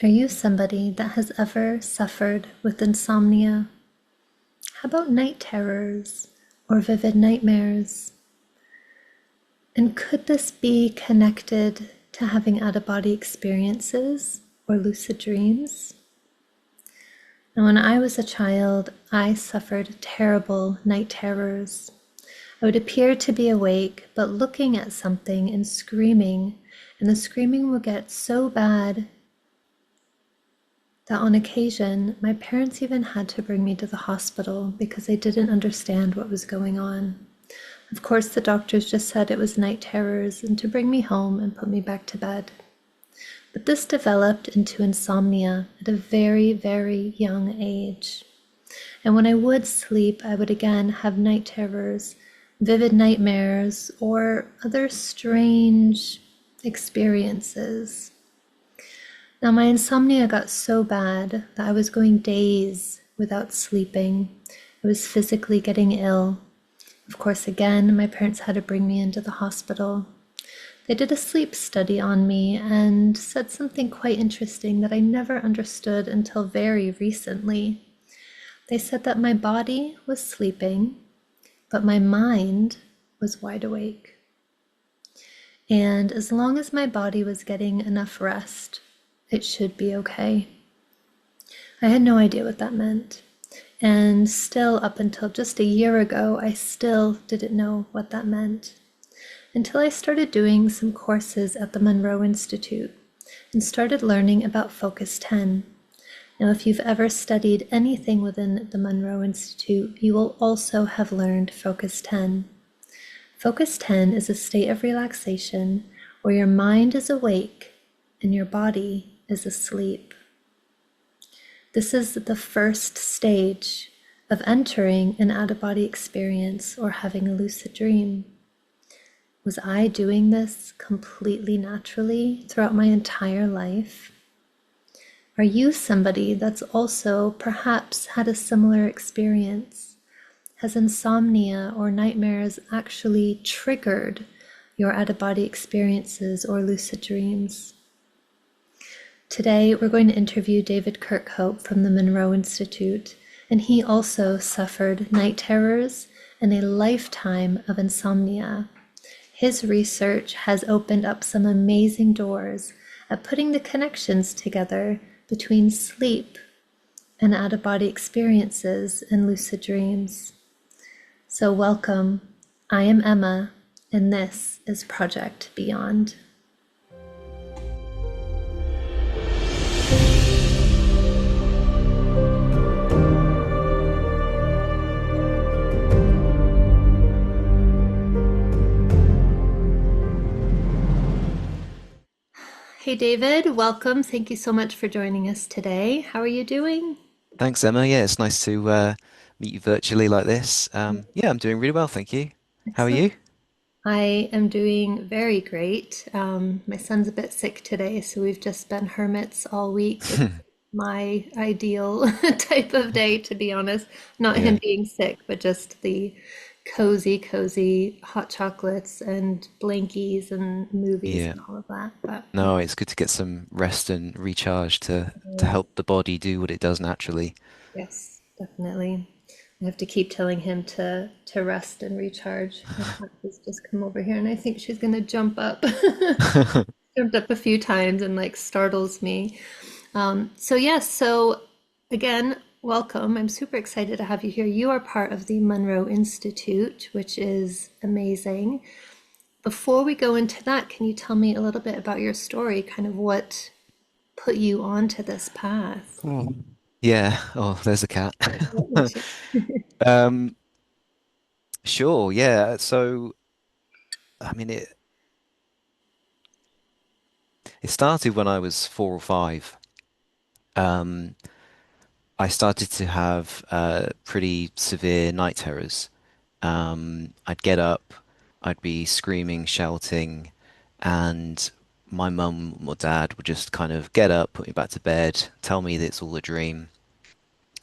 Are you somebody that has ever suffered with insomnia? How about night terrors or vivid nightmares? And could this be connected to having out of body experiences or lucid dreams? Now, when I was a child, I suffered terrible night terrors. I would appear to be awake, but looking at something and the screaming would get so bad that on occasion, my parents even had to bring me to the hospital because they didn't understand what was going on. Of course, the doctors just said it was night terrors and to bring me home and put me back to bed. But this developed into insomnia at a very, very young age. And when I would sleep, I would again have night terrors, vivid nightmares, or other strange experiences. Now, my insomnia got so bad that I was going days without sleeping. I was physically getting ill. Of course, again, my parents had to bring me into the hospital. They did a sleep study on me and said something quite interesting that I never understood until very recently. They said that my body was sleeping, but my mind was wide awake. And as long as my body was getting enough rest, it should be okay. I had no idea what that meant. And still, up until just a year ago, I still didn't know what that meant. Until I started doing some courses at the Monroe Institute and started learning about Focus 10. Now, if you've ever studied anything within the Monroe Institute, you will also have learned Focus 10. Focus 10 is a state of relaxation where your mind is awake and your body is asleep. This is the first stage of entering an out-of-body experience or having a lucid dream. Was I doing this completely naturally throughout my entire life? Are you somebody that's also perhaps had a similar experience? Has insomnia or nightmares actually triggered your out-of-body experiences or lucid dreams? Today, we're going to interview David Kirkhope from the Monroe Institute, and he also suffered night terrors and a lifetime of insomnia. His research has opened up some amazing doors at putting the connections together between sleep and out-of-body experiences and lucid dreams. So welcome, I am Emma, and this is Project Beyond. Hey David, welcome. Thank you so much for joining us today. How are you doing? Thanks, Emma. Yeah, it's nice to meet you virtually like this. Yeah, I'm doing really well, thank you. How are Excellent. you? I am doing very great. My son's a bit sick today, so we've just been hermits all week, which is my ideal type of day, to be honest. Not him Yeah, being sick, but just the cozy hot chocolates and blankies and movies yeah. and all of that. But No, it's good to get some rest and recharge to yeah. help the body do what it does naturally. Yes, definitely. I have to keep telling him to rest and recharge. My cat has just come over here and I think she's gonna jump up. Jumped up a few times and like startles me. So yes, so again, welcome. I'm super excited to have you here. You are part of the Monroe Institute, which is amazing. Before we go into that, can you tell me a little bit about your story, kind of what put you onto this path? Mm. Yeah. Oh, there's a cat. Um, sure. Yeah. So, I mean, it started when I was 4 or 5. Um, I started to have pretty severe night terrors. I'd get up, I'd be screaming, shouting, and my mum or dad would just kind of get up, put me back to bed, tell me that it's all a dream,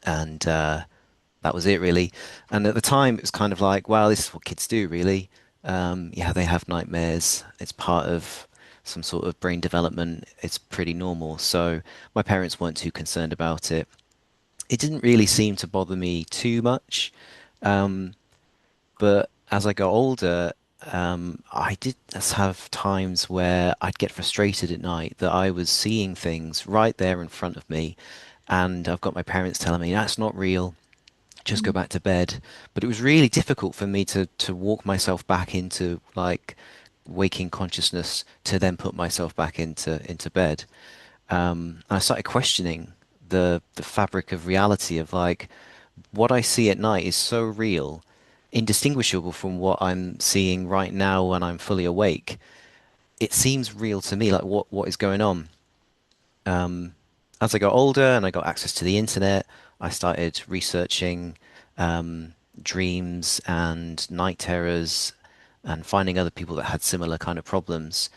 and that was it really. And at the time, it was kind of like, wow, this is what kids do, really. Yeah, they have nightmares. It's part of some sort of brain development. It's pretty normal. So my parents weren't too concerned about it. It didn't really seem to bother me too much. Um, but as I got older, I did have times where I'd get frustrated at night that I was seeing things right there in front of me, and I've got my parents telling me that's not real, just go Mm. back to bed. But it was really difficult for me to walk myself back into like waking consciousness to then put myself back into bed. And I started questioning the fabric of reality of like what I see at night is so real, indistinguishable from what I'm seeing right now when I'm fully awake. It seems real to me, like what is going on. Um, as I got older and I got access to the internet, I started researching dreams and night terrors and finding other people that had similar kind of problems.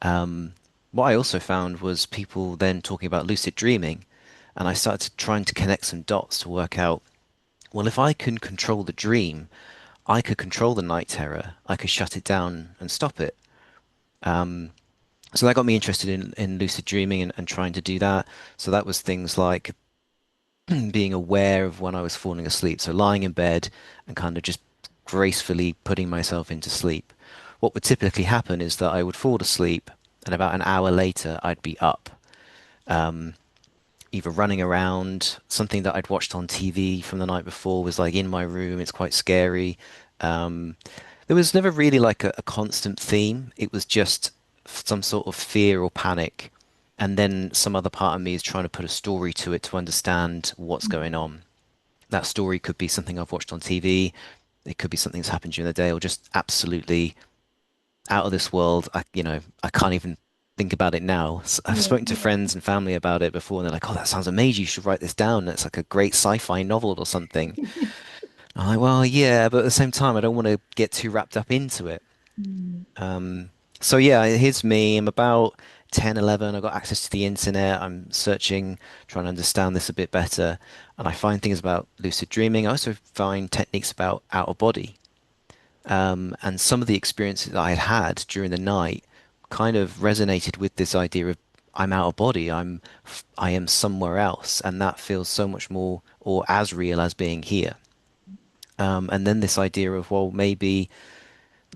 Um, what I also found was people then talking about lucid dreaming, and I started trying to connect some dots to work out, well, if I can control the dream, I could control the night terror. I could shut it down and stop it. So that got me interested in lucid dreaming and trying to do that. So that was things like being aware of when I was falling asleep. So lying in bed and kind of just gracefully putting myself into sleep. What would typically happen is that I would fall asleep and about an hour later I'd be up, either running around. Something that I'd watched on TV from the night before was like in my room. It's quite scary. Um, there was never really like a constant theme. It was just some sort of fear or panic. And then some other part of me is trying to put a story to it to understand what's going on. That story could be something I've watched on TV. It could be something that's happened during the day, or just absolutely out of this world. I can't even think about it now. I've Yeah. spoken to friends and family about it before, and they're like, "Oh, that sounds amazing. You should write this down. It's like a great sci-fi novel or something." I'm like, "Well, yeah, but at the same time, I don't want to get too wrapped up into it." Mm. So yeah, here's me. I'm about 10, 11. I got access to the internet. I'm searching, trying to understand this a bit better. And I find things about lucid dreaming. I also find techniques about out of body. And some of the experiences that I had had during the night kind of resonated with this idea of I'm out of body. I am somewhere else, and that feels so much more or as real as being here. And then this idea of, well, maybe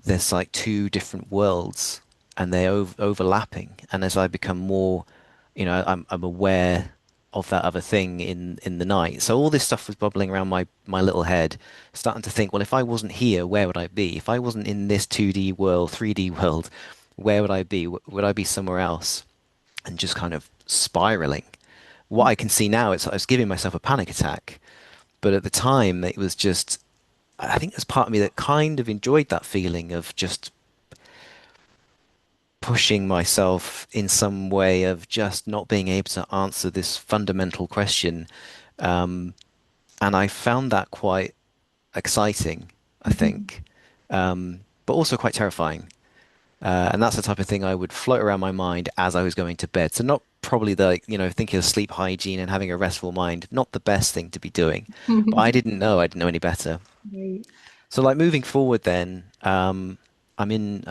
there's like two different worlds and they're overlapping. And as I become more, I'm aware of that other thing in the night. So all this stuff was bubbling around my little head, starting to think, well, if I wasn't here, where would I be? If I wasn't in this 2D world, 3D world, where would I be? Would I be somewhere else? And just kind of spiraling. What I can see now is I was giving myself a panic attack, but at the time it was just I think there's part of me that kind of enjoyed that feeling of just pushing myself in some way of just not being able to answer this fundamental question. Um, and I found that quite exciting, I Mhm. think, but also quite terrifying. And that's the type of thing I would float around my mind as I was going to bed. So not probably thinking of sleep hygiene and having a restful mind, not the best thing to be doing. But I didn't know any better. Right. So like moving forward then, I'm in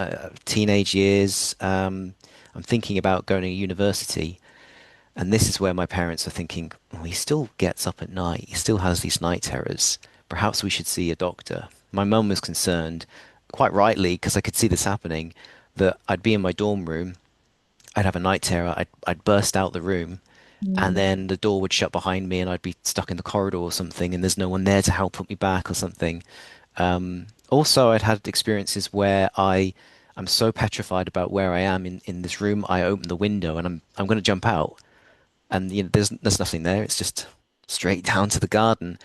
teenage years. I'm thinking about going to university, and this is where my parents are thinking, well, he still gets up at night. He still has these night terrors. Perhaps we should see a doctor. My mum was concerned, quite rightly, because I could see this happening, that I'd be in my dorm room, I'd have a night terror, I'd burst out the room, and Mm. then the door would shut behind me, and I'd be stuck in the corridor or something, and there's no one there to help put me back or something. Also, I'd had experiences where I'm so petrified about where I am in this room, I open the window and I'm going to jump out, and there's nothing there. It's just straight down to the garden.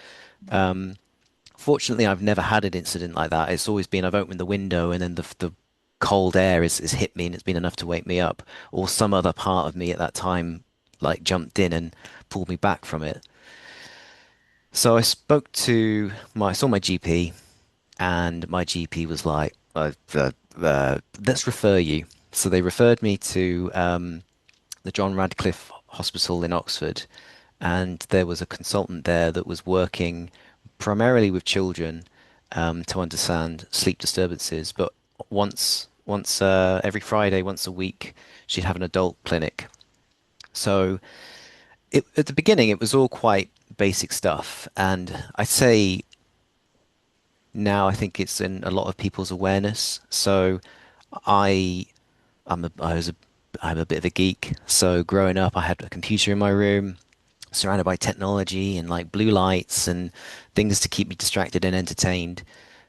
Fortunately, I've never had an incident like that. It's always been I've opened the window and then the cold air is hit me and it's been enough to wake me up, or some other part of me at that time like jumped in and pulled me back from it. So I saw my GP. And my GP was like, let's refer you. So they referred me to the John Radcliffe Hospital in Oxford, and there was a consultant there that was working primarily with children to understand sleep disturbances. But once every Friday, once a week, she'd have an adult clinic. So at the beginning, it was all quite basic stuff, and I'd say now I think it's in a lot of people's awareness. So I I'm a bit of a geek. So growing up, I had a computer in my room, surrounded by technology and like blue lights and things to keep me distracted and entertained.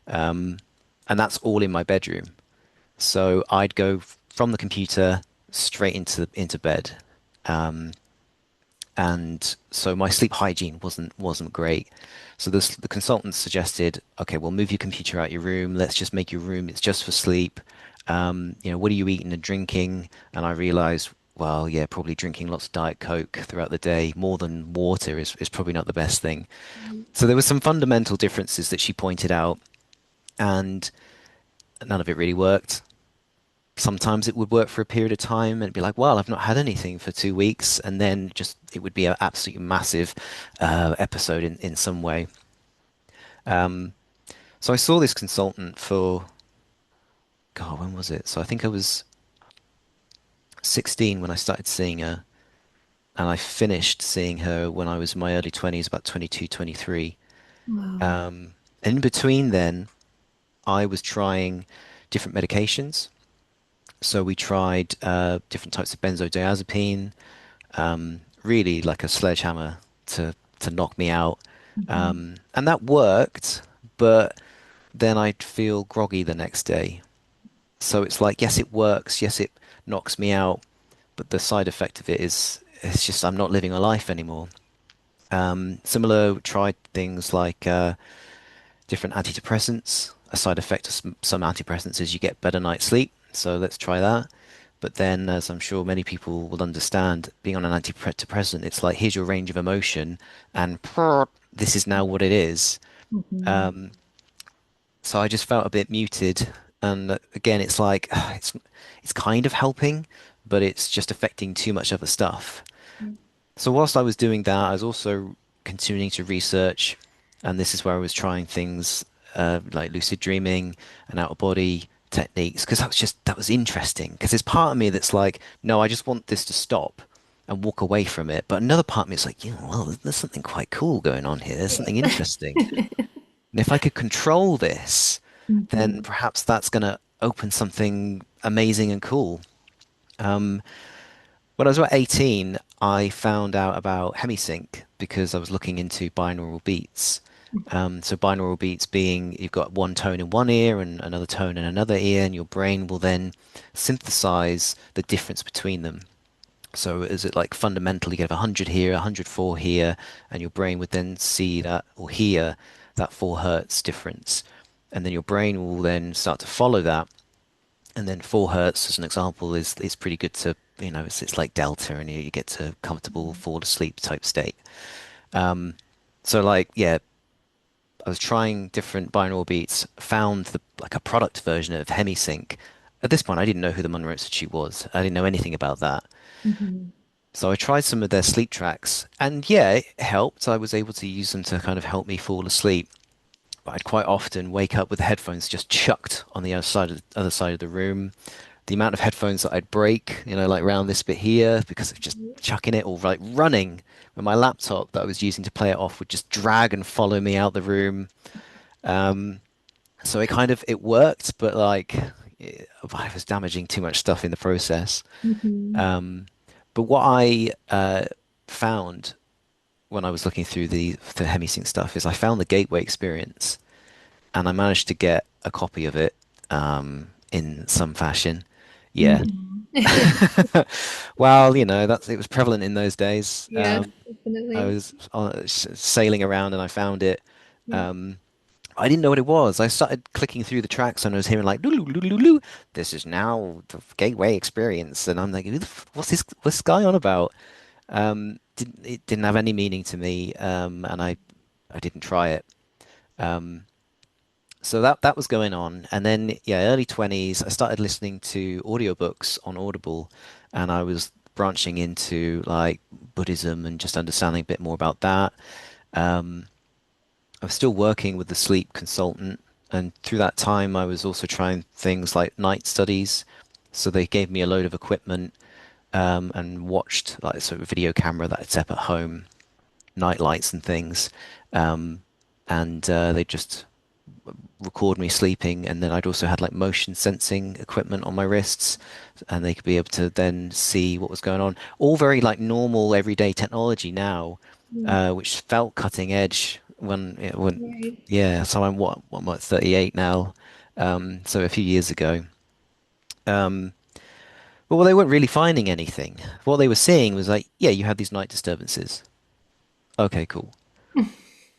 And that's all in my bedroom. So I'd go from the computer straight into bed. And so my sleep hygiene wasn't great. So the consultant suggested, okay, well, move your computer out your room. Let's just make your room. It's just for sleep. What are you eating and drinking? And I realized, well, yeah, probably drinking lots of Diet Coke throughout the day, more than water is probably not the best thing. So there were some fundamental differences that she pointed out, and none of it really worked. Sometimes it would work for a period of time and it'd be like, well, I've not had anything for 2 weeks. And then just it would be an absolutely massive episode in some way. So I saw this consultant for, God, when was it? So I think I was 16 when I started seeing her. And I finished seeing her when I was in my early 20s, about 22, 23. Wow. In between then, I was trying different medications. So we tried different types of benzodiazepine, really like a sledgehammer to knock me out. Mhm. And that worked, but then I'd feel groggy the next day. So it's like, yes, it works. Yes, it knocks me out, but the side effect of it is it's just I'm not living a life anymore. Similar, tried things like different antidepressants. A side effect of some antidepressants is you get better night's sleep. So let's try that. But then, as I'm sure many people will understand, being on an antidepressant, it's like, here's your range of emotion, and this is now what it is. Mhm. So I just felt a bit muted. And again, it's like, it's kind of helping, but it's just affecting too much other stuff. So whilst I was doing that, I was also continuing to research, and this is where I was trying things like lucid dreaming and out of body techniques because that was interesting. Because there's part of me that's like, no, I just want this to stop and walk away from it. But another part of me is like, well, there's something quite cool going on here. There's something Yeah. interesting. And if I could control this, then Mhm. perhaps that's going to open something amazing and cool. When I was about 18, I found out about hemisync because I was looking into binaural beats. So binaural beats being you've got one tone in one ear and another tone in another ear, and your brain will then synthesize the difference between them. So is it like fundamentally you have 100 here, 104 here, and your brain would then see that or hear that 4 hertz difference. And then your brain will then start to follow that, and then 4 hertz, as an example, is pretty good to, it's like delta, and you get to comfortable fall asleep type state. So like, yeah, I was trying different binaural beats, found like a product version of HemiSync. At this point, I didn't know who the Monroe Institute was. I didn't know anything about that. Mhm. So I tried some of their sleep tracks, and yeah, it helped. I was able to use them to kind of help me fall asleep. But I'd quite often wake up with the headphones just chucked on the other side of the room. The amount of headphones that I'd break, like around this bit here because of just chucking it, or like running with my laptop that I was using to play it off would just drag and follow me out the room. So it worked, but like I was damaging too much stuff in the process. Mhm. But what I found when I was looking through the HemiSync stuff is I found the Gateway experience, and I managed to get a copy of it in some fashion. Yeah. Mhm. Well, that's it was prevalent in those days. Yes, I definitely. was sailing around and I found it. Yeah. I didn't know what it was. I started clicking through the tracks and I was hearing like, "Loo, loo, loo, loo, loo. This is now the Gateway experience," and I'm like, what's this guy on about?" It didn't have any meaning to me, and I didn't try it. So that was going on, and then yeah, early 20s, I started listening to audiobooks on Audible, and I was branching into like Buddhism and just understanding a bit more about that. I was still working with the sleep consultant, And through that time, I was also trying things like night studies. So they gave me a load of equipment and watched like sort of video camera that I'd set up at home, night lights and things. Um, and they just record me sleeping. And then I'd also had like motion sensing equipment on my wrists, and they could be able to then see what was going on. All very like normal everyday technology now, Mm. which felt cutting edge when Right. yeah. So I'm what am I, 38 now. So a few years ago. Um, but well, they weren't really finding anything. What they were seeing was like, yeah, you have these night disturbances. Okay, cool.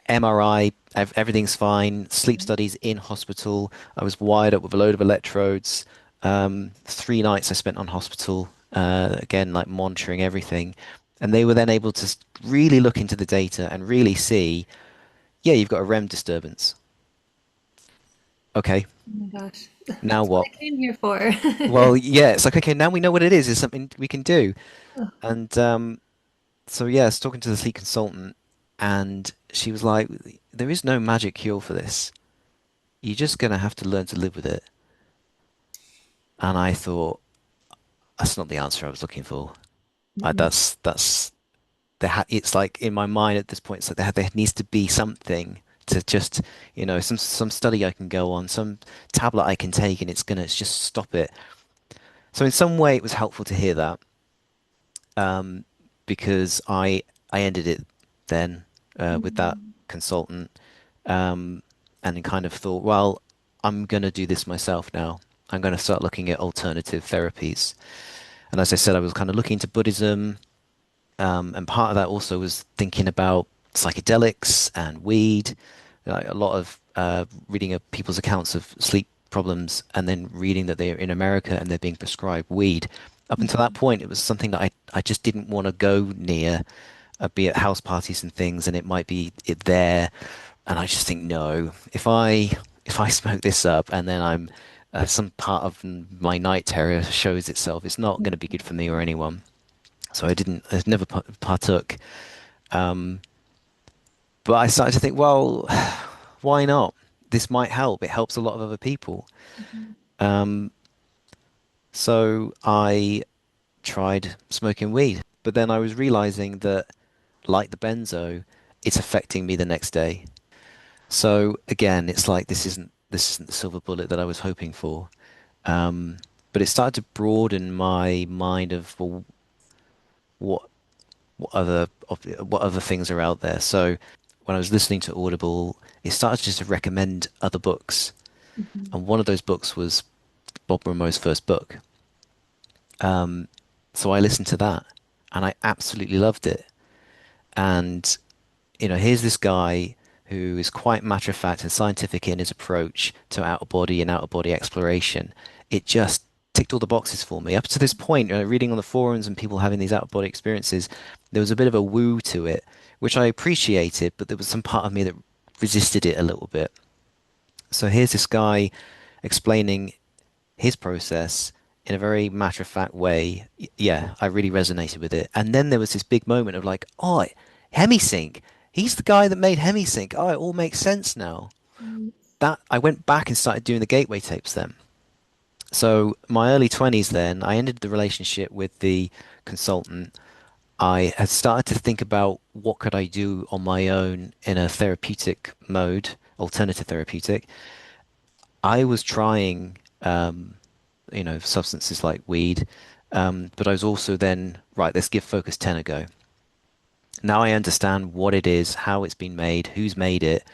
MRI, everything's fine. Sleep studies in hospital. I was wired up with a load of electrodes. 3 nights I spent on hospital, again, like monitoring everything. And they were then able to really look into the data and really see, yeah, you've got a REM disturbance. Okay, Oh my gosh. now That's what what? I came here for. Well, yeah, it's like, okay, now we know what it is. It's something we can do. Oh, And so, yeah, I was talking to the sleep consultant, and she was like, there is no magic cure for this. You're just gonna have to learn to live with it. And I thought, that's not the answer I was looking for. mm-mm. That's it's like in my mind at this point, it's like there needs to be something to just, some study I can go on, some tablet I can take, and it's just stop it. So in some way, it was helpful to hear that, um, because I ended it then with that Mhm. consultant, um, and then kind of thought, well, I'm gonna do this myself now. I'm gonna start looking at alternative therapies. And as I said, I was kind of looking into Buddhism, and part of that also was thinking about psychedelics and weed. Like a lot of reading of people's accounts of sleep problems, and then reading that they're in America and they're being prescribed weed. Up until that point, it was something that I just didn't want to go near, be at house parties and things, and it might be it there. And I just think, no, if I smoke this up and then I'm some part of my night terror shows itself, it's not going to be good for me or anyone. So I never partook. Um, but I started to think, well, why not? This might help. It helps a lot of other people. Mhm. Um, so I tried smoking weed, but then I was realizing that, like the benzo, it's affecting me the next day. So again, it's like this isn't the silver bullet that I was hoping for. Um, but it started to broaden my mind of, well, what what other things are out there. So when I was listening to Audible, it started just to recommend other books, Mhm. and one of those books was Bob Monroe's first book. So I listened to that, and I absolutely loved it. And here's this guy who is quite matter of fact and scientific in his approach to outer body and outer body exploration. It just ticked all the boxes for me. Up to this point, reading on the forums and people having these out of body experiences, there was a bit of a woo to it, which I appreciated, but there was some part of me that resisted it a little bit. So here's this guy explaining his process in a very matter of fact way. Yeah, I really resonated with it. And then there was this big moment of like, oh, Hemisync. He's the guy that made Hemisync. Oh, it all makes sense now. That I went back and started doing the gateway tapes then. So my early 20s then, I ended the relationship with the consultant. I had started to think about what could I do on my own in a therapeutic mode, alternative therapeutic. I was trying substances like weed. But I was also then, right, let's give Focus 10 a go. Now I understand what it is, how it's been made, who's made it.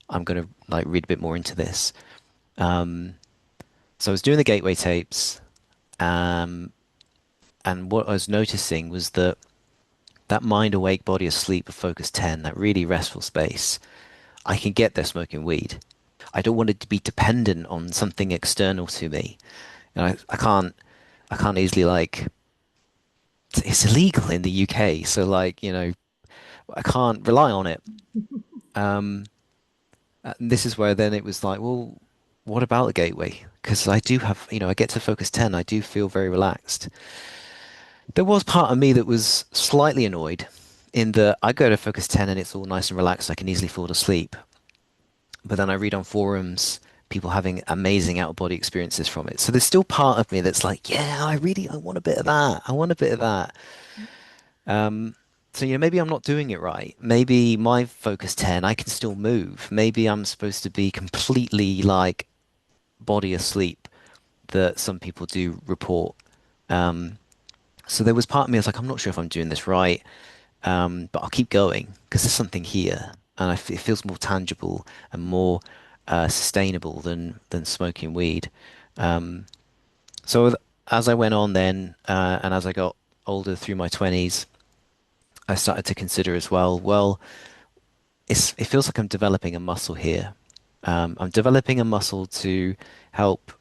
I'm going to like read a bit more into this. Um, so I was doing the gateway tapes, um, and what I was noticing was that mind awake, body asleep of Focus 10, that really restful space, I can get there smoking weed. I don't want it to be dependent on something external to me. I can't easily like it's illegal in the UK, so like, I can't rely on it. Um, and this is where then it was like, well, what about the gateway? Because I do have, I get to Focus 10, I do feel very relaxed. There was part of me that was slightly annoyed in that I go to Focus 10 and it's all nice and relaxed, I can easily fall asleep. But then I read on forums, people having amazing out of body experiences from it. So there's still part of me that's like, yeah, I want a bit of that. I want a bit of that. So, maybe I'm not doing it right. Maybe my focus 10, I can still move. Maybe I'm supposed to be completely like body asleep that some people do report. So there was part of me I was like, I'm not sure if I'm doing this right, but I'll keep going because there's something here, and it feels more tangible and more sustainable than smoking weed. So as I went on then, and as I got older through my 20s, I started to consider as well, it feels like I'm developing a muscle here. I'm developing a muscle to help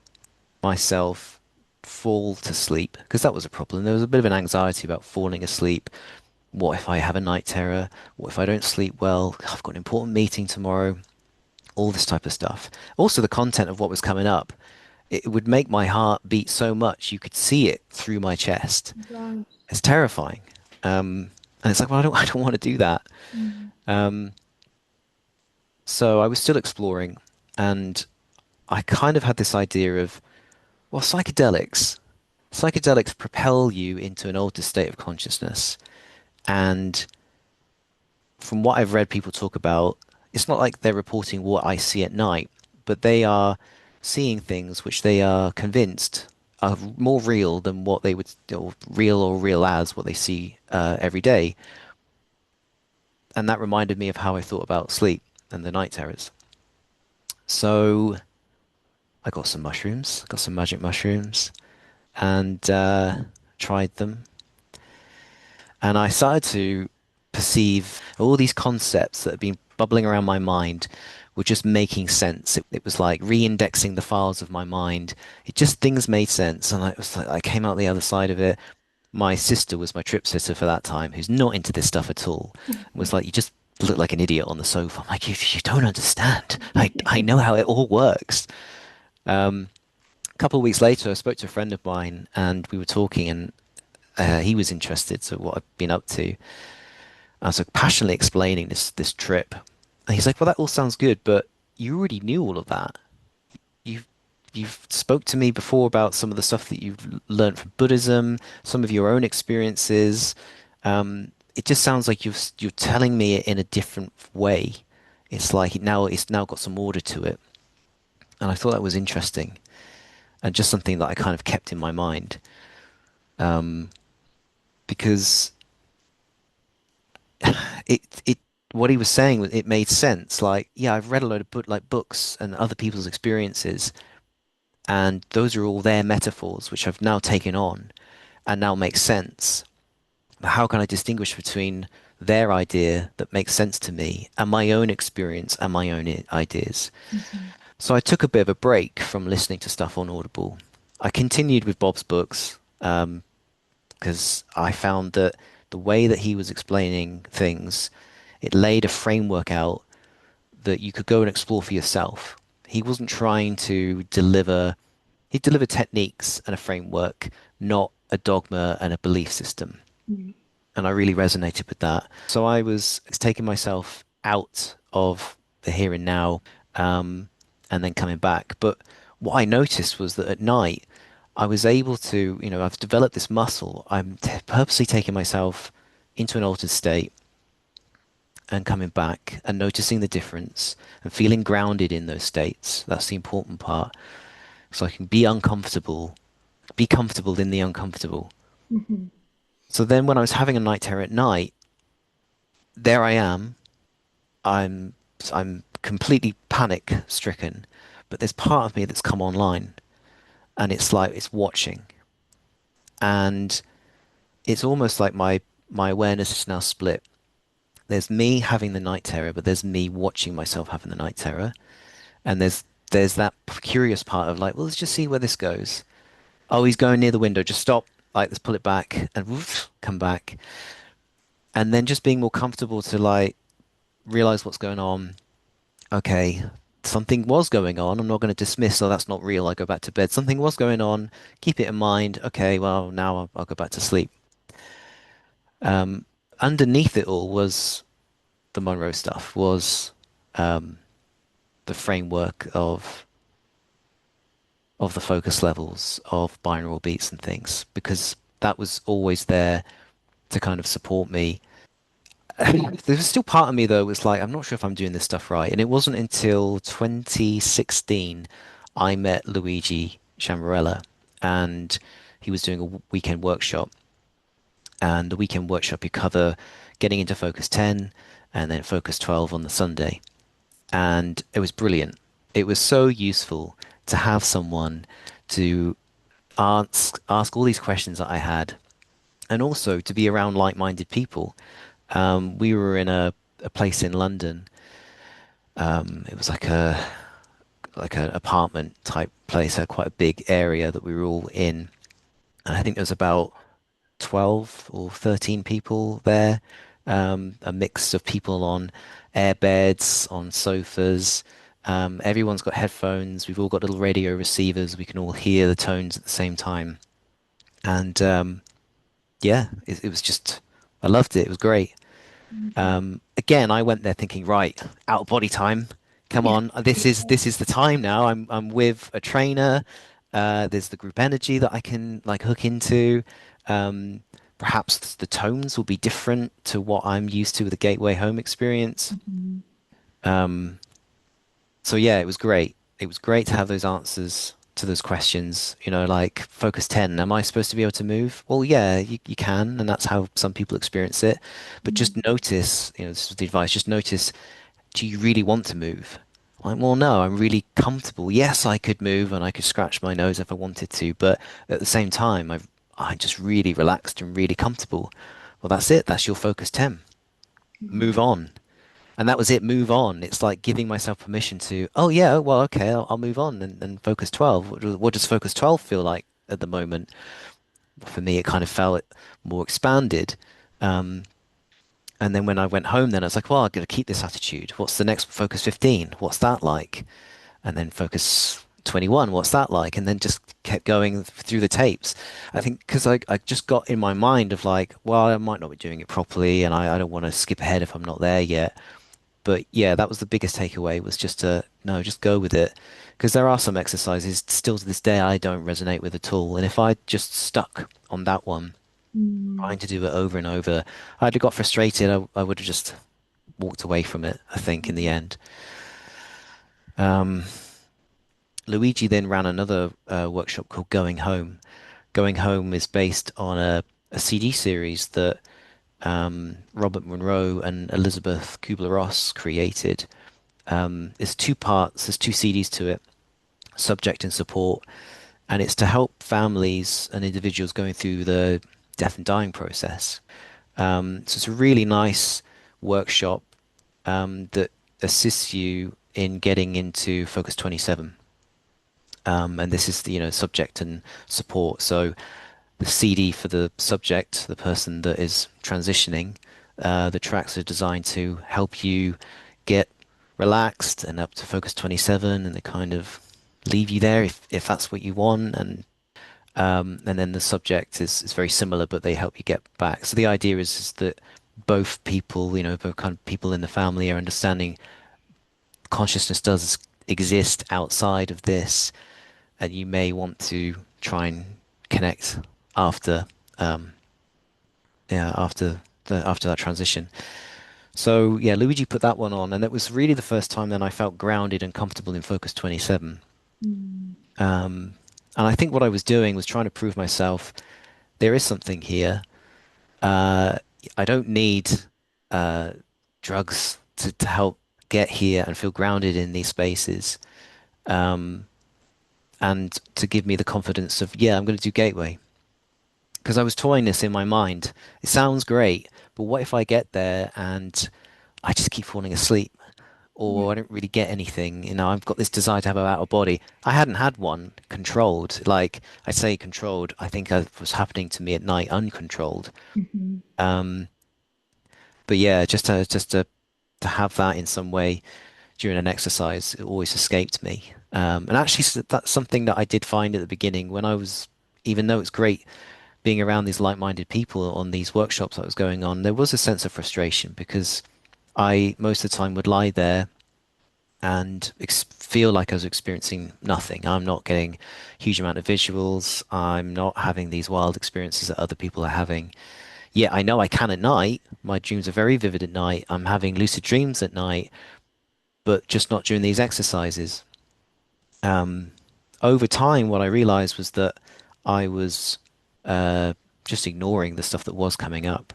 myself fall to sleep because that was a problem. There was a bit of an anxiety about falling asleep. What if I have a night terror? What if I don't sleep well? I've got an important meeting tomorrow. All this type of stuff. Also, the content of what was coming up, it would make my heart beat so much you could see it through my chest. Wow. It's terrifying. And it's like, well, I don't want to do that. Mm. So I was still exploring, and I kind of had this idea of, well, psychedelics propel you into an altered state of consciousness. And from what I've read people talk about, it's not like they're reporting what I see at night, but they are seeing things which they are convinced are more real than what they would, or real as what they see every day. And that reminded me of how I thought about sleep and the night terrors. So I got some mushrooms, got some magic mushrooms, and tried them. And I started to perceive all these concepts that had been bubbling around my mind were just making sense. It was like re-indexing the files of my mind. It just things made sense, and I was like, I came out the other side of it. My sister was my trip sitter for that time, who's not into this stuff at all. Was like, you just look like an idiot on the sofa. I'm like, you don't understand. I know how it all works. A couple of weeks later, I spoke to a friend of mine, and we were talking, and he was interested to what I've been up to. I was like passionately explaining this trip, and he's like, "Well, that all sounds good, but you already knew all of that. You've you've spoke to me before about some of the stuff that you've learned from Buddhism, some of your own experiences. It just sounds like you're telling me it in a different way. It's like it's now got some order to it." And I thought that was interesting and just something that I kind of kept in my mind, because it what he was saying was it made sense. Like, yeah, I've read a load of books and other people's experiences, and those are all their metaphors, which I've now taken on and now make sense. But how can I distinguish between their idea that makes sense to me and my own experience and my own ideas? Mhm. So I took a bit of a break from listening to stuff on Audible. I continued with Bob's books, because I found that the way that he was explaining things, it laid a framework out that you could go and explore for yourself. He wasn't trying to deliver, he delivered techniques and a framework, not a dogma and a belief system. Mm. And I really resonated with that. So I was taking myself out of the here and now, um, and then coming back. But what I noticed was that at night, I was able to, I've developed this muscle. I'm purposely taking myself into an altered state and coming back and noticing the difference and feeling grounded in those states. That's the important part. So I can be comfortable in the uncomfortable. Mhm. So then when I was having a night terror at night, there I am. I'm I'm completely panic stricken, but there's part of me that's come online and it's like it's watching. And it's almost like my awareness is now split. There's me having the night terror, but there's me watching myself having the night terror. And there's that curious part of like, well, let's just see where this goes. Oh, he's going near the window. Just stop. Like, let's pull it back and woof, come back. And then just being more comfortable to like realize what's going on. Okay, something was going on. I'm not going to dismiss, oh, that's not real. I go back to bed. Something was going on. Keep it in mind. Okay, well, now I'll go back to sleep. Um, Underneath it all was the Monroe stuff, was the framework of of the focus levels of binaural beats and things because that was always there to kind of support me. There was still part of me though was like, I'm not sure if I'm doing this stuff right. And it wasn't until 2016 I met Luigi Chamorella and he was doing a weekend workshop. And the weekend workshop you cover getting into Focus 10 and then Focus 12 on the Sunday. And it was brilliant. It was so useful to have someone to ask all these questions that I had and also to be around like-minded people. We were in a place in London. It was like an apartment type place, quite a big area that we were all in. And I think there was about 12 or 13 people there. A mix of people on air beds, on sofas. Everyone's got headphones. We've all got little radio receivers. We can all hear the tones at the same time. And yeah, it was just, I loved it. It was great. Again, I went there thinking, right, out of body time. Come Yeah. on, this is the time now. I'm with a trainer. There's the group energy that I can like hook into. Um, Perhaps the tones will be different to what I'm used to with the Gateway Home experience. Mhm. So yeah, it was great. It was great to have those answers to those questions. You know, like focus 10, am I supposed to be able to move? Well, yeah, you can, and that's how some people experience it. But just Mhm. notice, this is the advice, just notice, do you really want to move? Like, well, no, I'm really comfortable. Yes, I could move and I could scratch my nose if I wanted to, but at the same time, I'm just really relaxed and really comfortable. Well, that's it. That's your focus 10. Move on. And that was it, move on. It's like giving myself permission to, oh yeah, well, okay, I'll move on and focus 12. What does focus 12 feel like at the moment? For me, it kind of felt more expanded. Um, and then when I went home, then I was like, well, I'm going to keep this attitude. What's the next focus 15? What's that like? And then focus 21, what's that like? And then just kept going through the tapes. I think because I just got in my mind of like, well, I might not be doing it properly and I don't want to skip ahead if I'm not there yet. But yeah, that was the biggest takeaway was just to no, just go with it. Because there are some exercises still to this day I don't resonate with at all. And if I just stuck on that one, trying Mhm. to do it over and over, I'd have got frustrated. I would have just walked away from it, I think, in the end. Um, Luigi then ran another workshop called Going Home. Going Home is based on a CD series that Robert Monroe and Elizabeth Kubler-Ross created. It's two parts, there's two CDs to it, subject and support, and it's to help families and individuals going through the death and dying process. So it's a really nice workshop that assists you in getting into Focus 27. And this is the, subject and support. So the CD for the subject, the person that is transitioning, the tracks are designed to help you get relaxed and up to Focus 27, and they kind of leave you there if that's what you want. And then the subject is very similar, but they help you get back. So the idea is that both people, both kind of people in the family are understanding consciousness does exist outside of this, and you may want to try and connect after um yeah after that transition. So yeah, Luigi put that one on, and it was really the first time then I felt grounded and comfortable in Focus 27. Mhm. And I think what I was doing was trying to prove myself there is something here. Uh, I don't need uh, drugs to help get here and feel grounded in these spaces, and to give me the confidence of, yeah, I'm going to do Gateway. Because I was toying this in my mind. It sounds great, but what if I get there and I just keep falling asleep? Yeah. Or I don't really get anything. I've got this desire to have a out of body. I hadn't had one controlled. Like I say controlled, I think it was happening to me at night uncontrolled. Mhm. But yeah, just to have that in some way during an exercise, it always escaped me. And actually, that's something that I did find at the beginning when I was, even though it's great being around these like-minded people on these workshops that was going on, there was a sense of frustration because I most of the time would lie there and feel like I was experiencing nothing. I'm not getting a huge amount of visuals. I'm not having these wild experiences that other people are having. Yeah, I know I can at night. My dreams are very vivid at night. I'm having lucid dreams at night, but just not during these exercises. Um, Over time, what I realized was that I was uh, just ignoring the stuff that was coming up.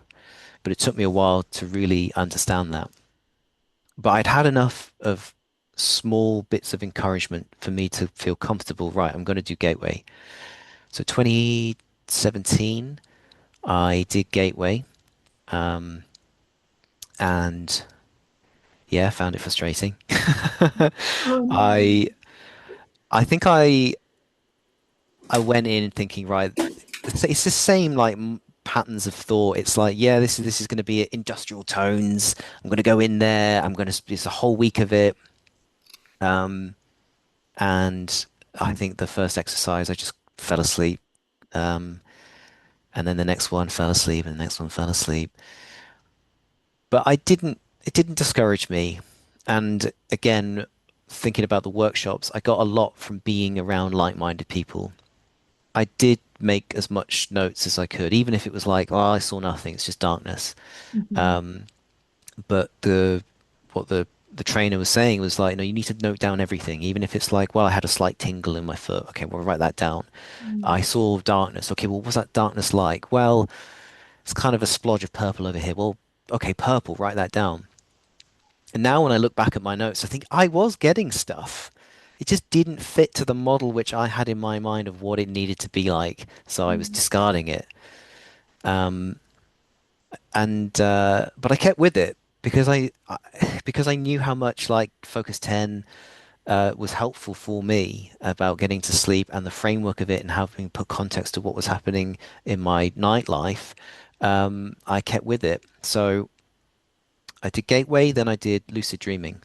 But it took me a while to really understand that. But I'd had enough of small bits of encouragement for me to feel comfortable. Right, I'm going to do Gateway. So 2017, I did Gateway, um, and yeah, found it frustrating. Oh I no. I think I went in thinking, right, it's the same like patterns of thought. It's like, yeah, this is going to be industrial tones. I'm going to go in there. I'm going to it's a whole week of it. Um, and I think the first exercise, I just fell asleep. Um, and then the next one fell asleep, and the next one fell asleep. But it didn't discourage me. And again, thinking about the workshops, I got a lot from being around like-minded people. I did make as much notes as I could, even if it was like, oh, I saw nothing, it's just darkness. Mhm. Um, but what the trainer was saying was like, no, you need to note down everything, even if it's like, well, I had a slight tingle in my foot. Okay, well, write that down. Mm. I saw darkness. Okay, well, what was that darkness like? Well, it's kind of a splodge of purple over here. Well, okay, purple, write that down. And now when I look back at my notes, I think I was getting stuff. It just didn't fit to the model which I had in my mind of what it needed to be like. So I was Mm. discarding it. Um, and but I kept with it because because I knew how much like Focus 10 was helpful for me about getting to sleep and the framework of it and having put context to what was happening in my nightlife. I kept with it. So I did Gateway, then I did Lucid Dreaming.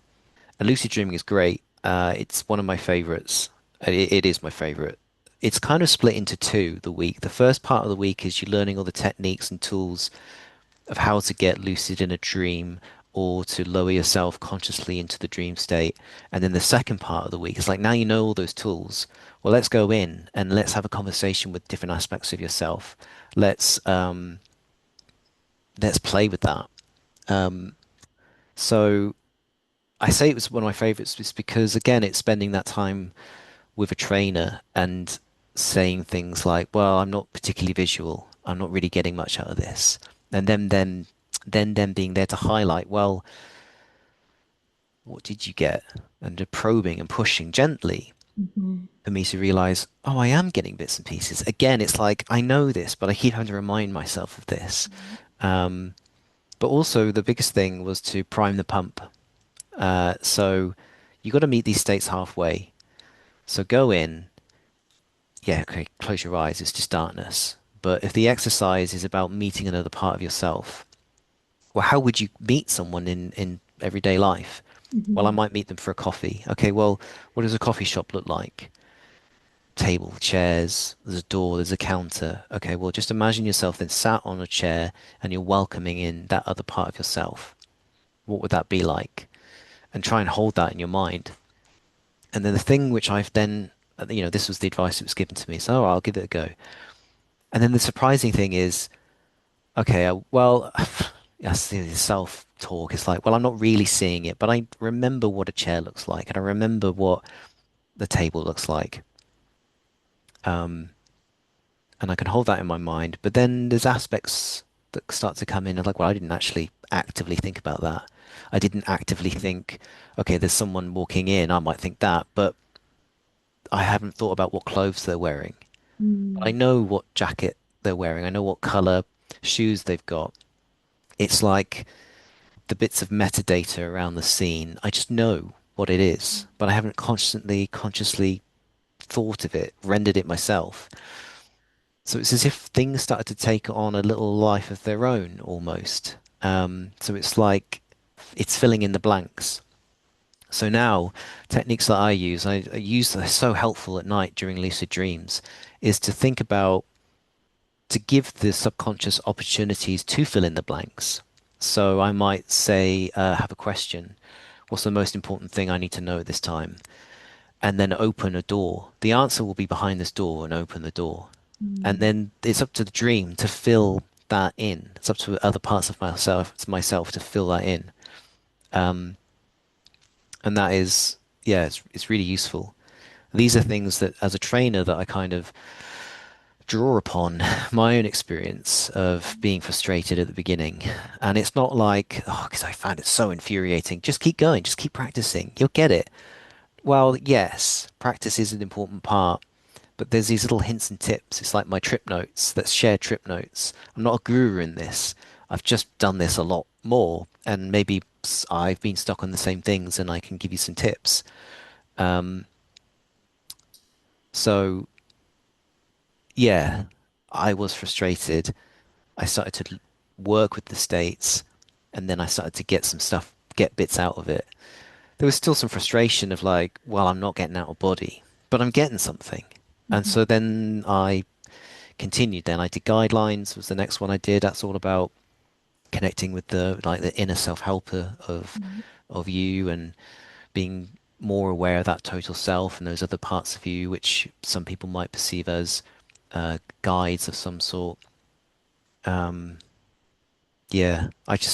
And lucid dreaming is great. It's one of my favorites. It is my favorite. It's kind of split into two the week. The first part of the week is you learning all the techniques and tools of how to get lucid in a dream or to lower yourself consciously into the dream state. And then the second part of the week is like, now you know all those tools. Well, let's go in and let's have a conversation with different aspects of yourself. Let's um, let's play with that. Um, so I say it was one of my favorites just because again, it's spending that time with a trainer and saying things like, "Well, I'm not particularly visual. I'm not really getting much out of this," and then them being there to highlight, "Well, what did you get?" And probing and pushing gently Mhm. for me to realize, "Oh, I am getting bits and pieces." Again, it's like I know this, but I keep having to remind myself of this. Um, but also, the biggest thing was to prime the pump. So you got to meet these states halfway. So go in. Yeah, okay, close your eyes, it's just darkness. But if the exercise is about meeting another part of yourself, well, how would you meet someone in everyday life? Well, I Mhm. might meet them for a coffee. Okay, well, what does a coffee shop look like? Table, chairs, there's a door, there's a counter. Okay, well, just imagine yourself then sat on a chair and you're welcoming in that other part of yourself. What would that be like? And try and hold that in your mind. And then the thing which I've then, this was the advice that was given to me, so I'll give it a go. And then the surprising thing is, okay, well, that's the self-talk. It's like, well, I'm not really seeing it, but I remember what a chair looks like, and I remember what the table looks like. Um, and I can hold that in my mind. But then there's aspects that start to come in, and like, well, I didn't actually actively think about that. I didn't actively think, okay, there's someone walking in. I might think that, but I haven't thought about what clothes they're wearing. I Mm. know what jacket they're wearing. I know what color shoes they've got. It's like the bits of metadata around the scene. I just know what it is, but I haven't consciously thought of it, rendered it myself. So it's as if things started to take on a little life of their own almost. So it's like it's filling in the blanks. So now, techniques that I use that are so helpful at night during lucid dreams, is to think about to give the subconscious opportunities to fill in the blanks. So I might say, have a question. What's the most important thing I need to know at this time? And then open a door. The answer will be behind this door and open the door. And Mm. then it's up to the dream to fill that in. It's up to other parts of myself to fill that in. Um, and that is, yeah, it's really useful. These are things that, as a trainer, that I kind of draw upon my own experience of being frustrated at the beginning. And it's not like, oh, because I found it so infuriating. Just keep going, just keep practicing. You'll get it. Well, yes, practice is an important part, but there's these little hints and tips. It's like my trip notes. Let's share trip notes. I'm not a guru in this. I've just done this a lot more, and maybe I've been stuck on the same things, and I can give you some tips. Um, so yeah, I was frustrated. I started to work with the states, and then I started to get some stuff, get bits out of it. There was still some frustration of like, well, I'm not getting out of body, but I'm getting something. And Mhm. so then I continued. Then I did guidelines was the next one I did. That's all about connecting with the like the inner self-helper Right. of you and being more aware of that total self and those other parts of you, which some people might perceive as guides of some sort. Um, Yeah,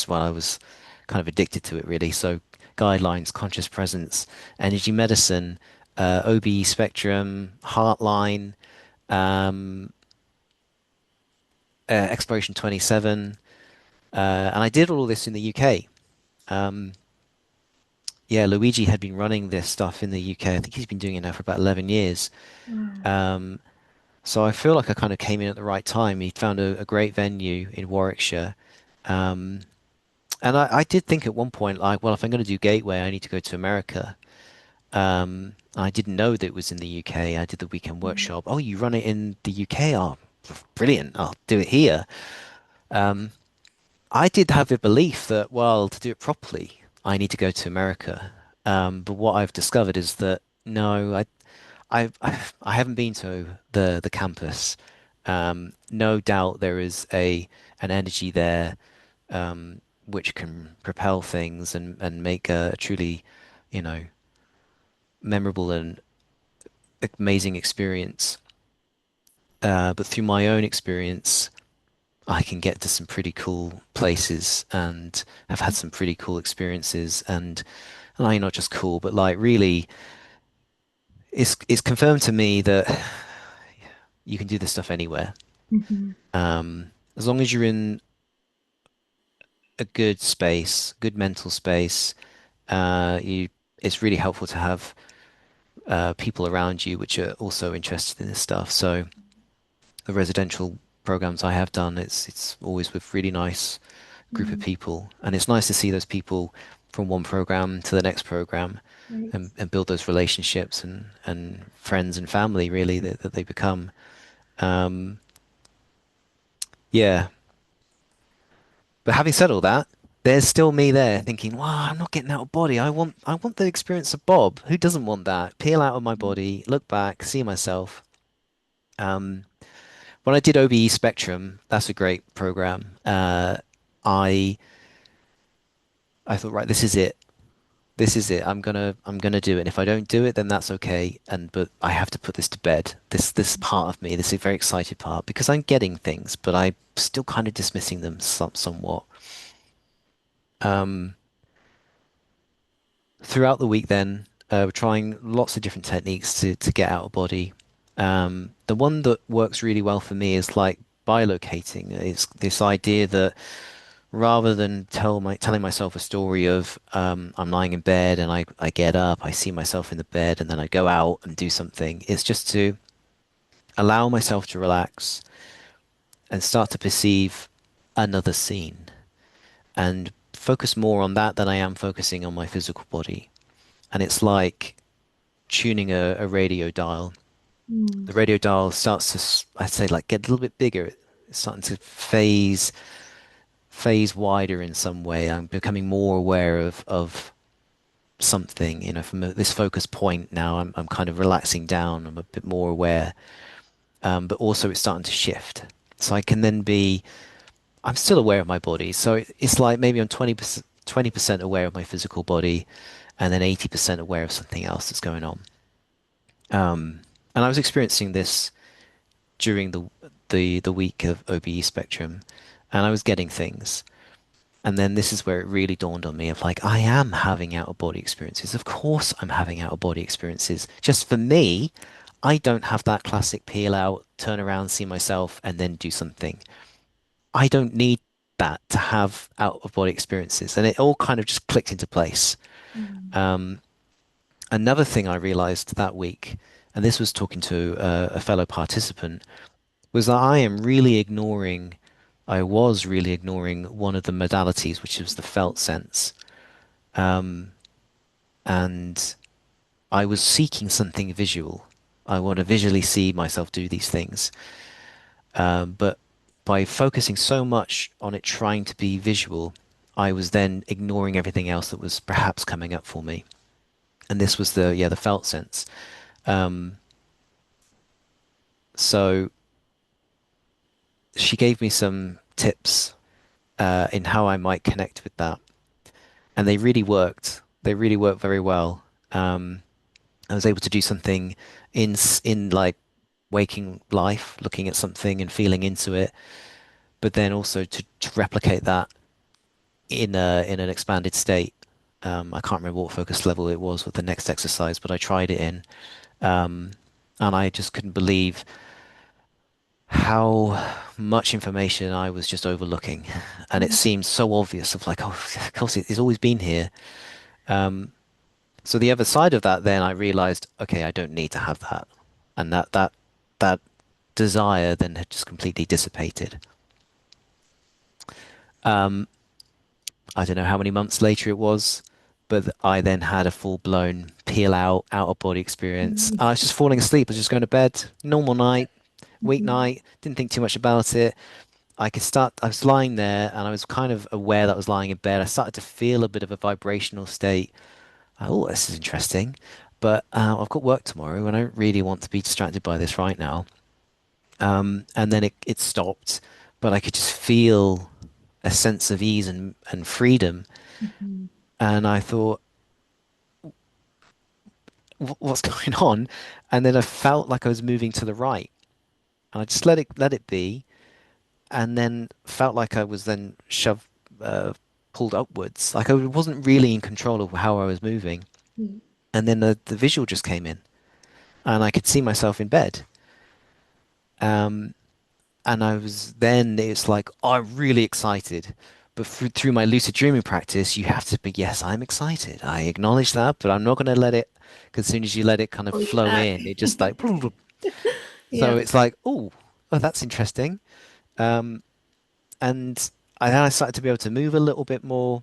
well, I was kind of addicted to it really. So guidelines, conscious presence, energy medicine, OBE spectrum, Heartline, um, Exploration 27, and I did all this in the UK. Um, yeah, Luigi had been running this stuff in the UK. I think he's been doing it now for about 11 years. Wow. Um, so I feel like I kind of came in at the right time. He found a great venue in Warwickshire. Um, and I did think at one point, like, well, if I'm going to do Gateway, I need to go to America. I didn't know that it was in the UK. I did the weekend Mm. workshop. Oh, you run it in the UK? Oh, brilliant. I'll do it here. Um, I did have a belief that, well, to do it properly, I need to go to America. But what I've discovered is that no, I haven't been to the campus. No doubt there is an energy there which can propel things and make a truly, you know, memorable and amazing experience. But through my own experience, I can get to some pretty cool places and have had some pretty cool experiences. And like not just cool, but like really, it's confirmed to me that you can do this stuff anywhere. Mhm. As long as you're in a good space, good mental space, you it's really helpful to have people around you which are also interested in this stuff. So the residential programs I have done, it's always with really nice group of Mm. people, and it's nice to see those people from one program to the next program Right. and build those relationships and friends and family really that they become. Um, yeah, but having said all that, there's still me there thinking, wow, I'm not getting out of body. I want the experience of Bob. Who doesn't want that? Peel out of my body, look back, see myself. Um, when I did OBE Spectrum, that's a great program. I I thought, right, this is it. This is it. I'm gonna do it. And if I don't do it, then that's okay. And but I have to put this to bed. This part of me, this is a very excited part because I'm getting things, but I'm still kind of dismissing them somewhat. Um, Throughout the week, then we're trying lots of different techniques to get out of body. The one that works really well for me is like bilocating. It's this idea that rather than telling myself a story of I'm lying in bed and I get up, I see myself in the bed, and then I go out and do something. It's just to allow myself to relax and start to perceive another scene and focus more on that than I am focusing on my physical body. And it's like tuning a radio dial. Mm. The radio dial starts to, I'd say, like get a little bit bigger. It's starting to phase wider in some way. I'm becoming more aware of something, from this focus point now. I'm kind of relaxing down. I'm a bit more aware, but also it's starting to shift. So I can then be. I'm still aware of my body. So it's like maybe I'm 20% aware of my physical body, and then 80% aware of something else that's going on. And I was experiencing this during the week of OBE spectrum, and I was getting things. And then this is where it really dawned on me of like, I am having out of body experiences. Of course, I'm having out of body experiences. Just for me, I don't have that classic peel out, turn around, see myself, and then do something. I don't need that to have out of body experiences. And it all kind of just clicked into place. Mm. Um, Another thing I realized that week, and this was talking to a fellow participant, was that I was really ignoring one of the modalities, which was the felt sense. Um, and I was seeking something visual. I want to visually see myself do these things. But by focusing so much on it trying to be visual, I was then ignoring everything else that was perhaps coming up for me. And this was the felt sense. Um, so she gave me some tips in how I might connect with that, and they really worked. They really worked very well. Um, I was able to do something in like waking life, looking at something and feeling into it, but then also to replicate that in an expanded state. I can't remember what focus level it was with the next exercise, but I tried it in, and I just couldn't believe how much information I was just overlooking, and it seemed so obvious of like, oh, of course it's always been here. So the other side of that, then I realized, okay, I don't need to have that, and that desire then had just completely dissipated. I don't know how many months later it was, but I then had a full-blown peel out of body experience. I was just falling asleep. I was just going to bed, normal night, Mhm. weeknight, didn't think too much about it. I was lying there and I was kind of aware that I was lying in bed. I started to feel a bit of a vibrational state. Oh, this is interesting. But I've got work tomorrow and I don't really want to be distracted by this right now. And then it stopped, but I could just feel a sense of ease and freedom. Mhm. And I thought, What's going on?" And then I felt like I was moving to the right. And I just let it be. And then felt like I was then shoved, pulled upwards. Like I wasn't really in control of how I was moving. Mhm. And then the visual just came in, and I could see myself in bed. Um, and I was then it's like, oh, I'm really excited. But through my lucid dreaming practice, you have to be, yes, I'm excited. I acknowledge that, but I'm not going to let it, because as soon as you let it kind of Pull you flow back. in, it just like, so Yeah. it's like, oh, that's interesting. Um, and then I started to be able to move a little bit more.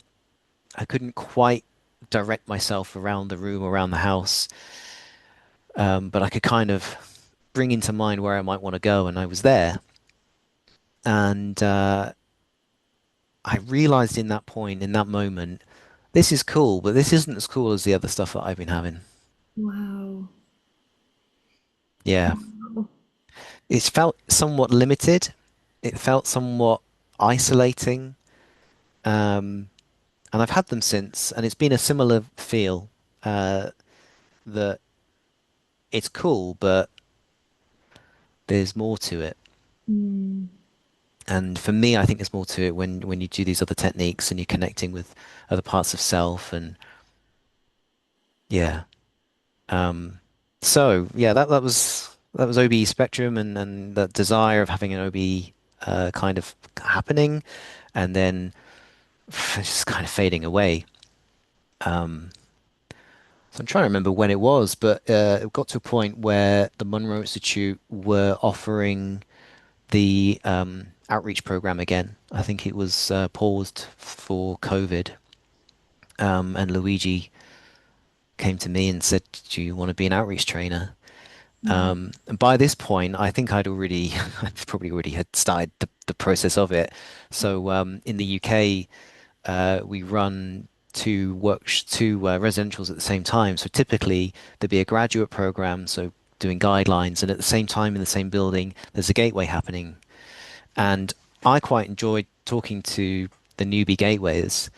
I couldn't quite direct myself around the room, around the house, but I could kind of bring into mind where I might want to go, and I was there. And I realized in that point, in that moment, this is cool, but this isn't as cool as the other stuff that I've been having. Wow. Yeah, Wow. it felt somewhat limited. It felt somewhat isolating. Um, and I've had them since, and it's been a similar feel. That it's cool, but there's more to it. Mm. And for me, I think there's more to it when you do these other techniques and you're connecting with other parts of self and yeah. Um, so yeah, that was OBE spectrum and that desire of having an OBE kind of happening and then just kind of fading away. Um, so I'm trying to remember when it was, but it got to a point where the Monroe Institute were offering the outreach program again. I think it was paused for COVID. And Luigi came to me and said, "Do you want to be an outreach trainer?" Mm. And by this point, I think I probably already had started the process of it. So in the UK, we run two residentials at the same time. So typically there'd be a graduate program, so doing guidelines, and at the same time in the same building, there's a gateway happening. And I quite enjoyed talking to the newbie gateways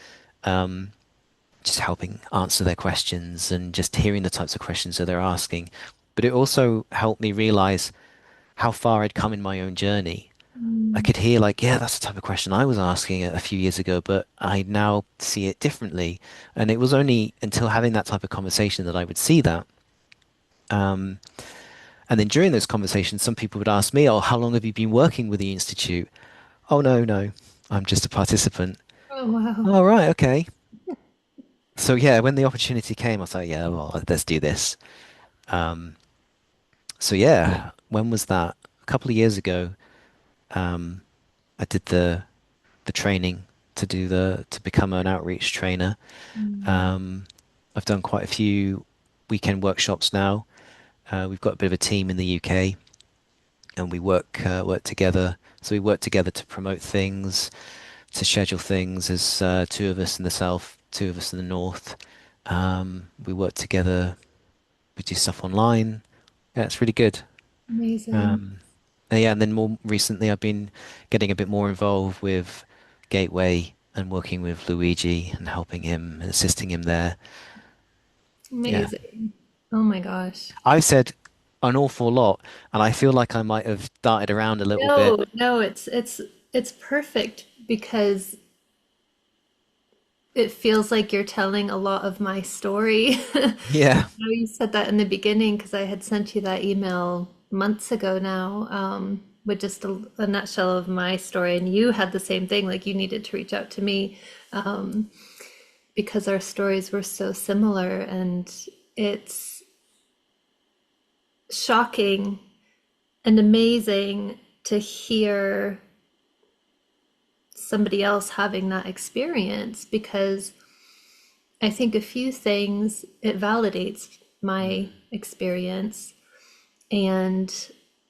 just helping answer their questions and just hearing the types of questions that they're asking. But it also helped me realize how far I'd come in my own journey. I Mm. could hear like, yeah, that's the type of question I was asking a few years ago, but I now see it differently. And it was only until having that type of conversation that I would see that. Um, and then during those conversations, some people would ask me, "Oh, how long have you been working with the Institute?" "Oh, no, no, I'm just a participant." Oh, wow. "Oh, right, okay." So yeah, when the opportunity came, I was like, "Yeah, well, let's do this." Um, so yeah, when was that? A couple of years ago, um, I did the training to become an outreach trainer. Mm. Um, I've done quite a few weekend workshops now. We've got a bit of a team in the UK, and we work together. So we work together to promote things, to schedule things. There's two of us in the south, two of us in the north. We work together. We do stuff online. Yeah, it's really good. Amazing. Um, yeah, and then more recently, I've been getting a bit more involved with Gateway and working with Luigi and helping him and assisting him there. Yeah, Amazing. Oh my gosh. I've said an awful lot, and I feel like I might have darted around a little bit. No, no, it's perfect because it feels like you're telling a lot of my story. Yeah, I know you said that in the beginning because I had sent you that email months ago now, with just a nutshell of my story, and you had the same thing. Like you needed to reach out to me, um, because our stories were so similar, and it's shocking and amazing to hear somebody else having that experience because I think a few things it validates my experience and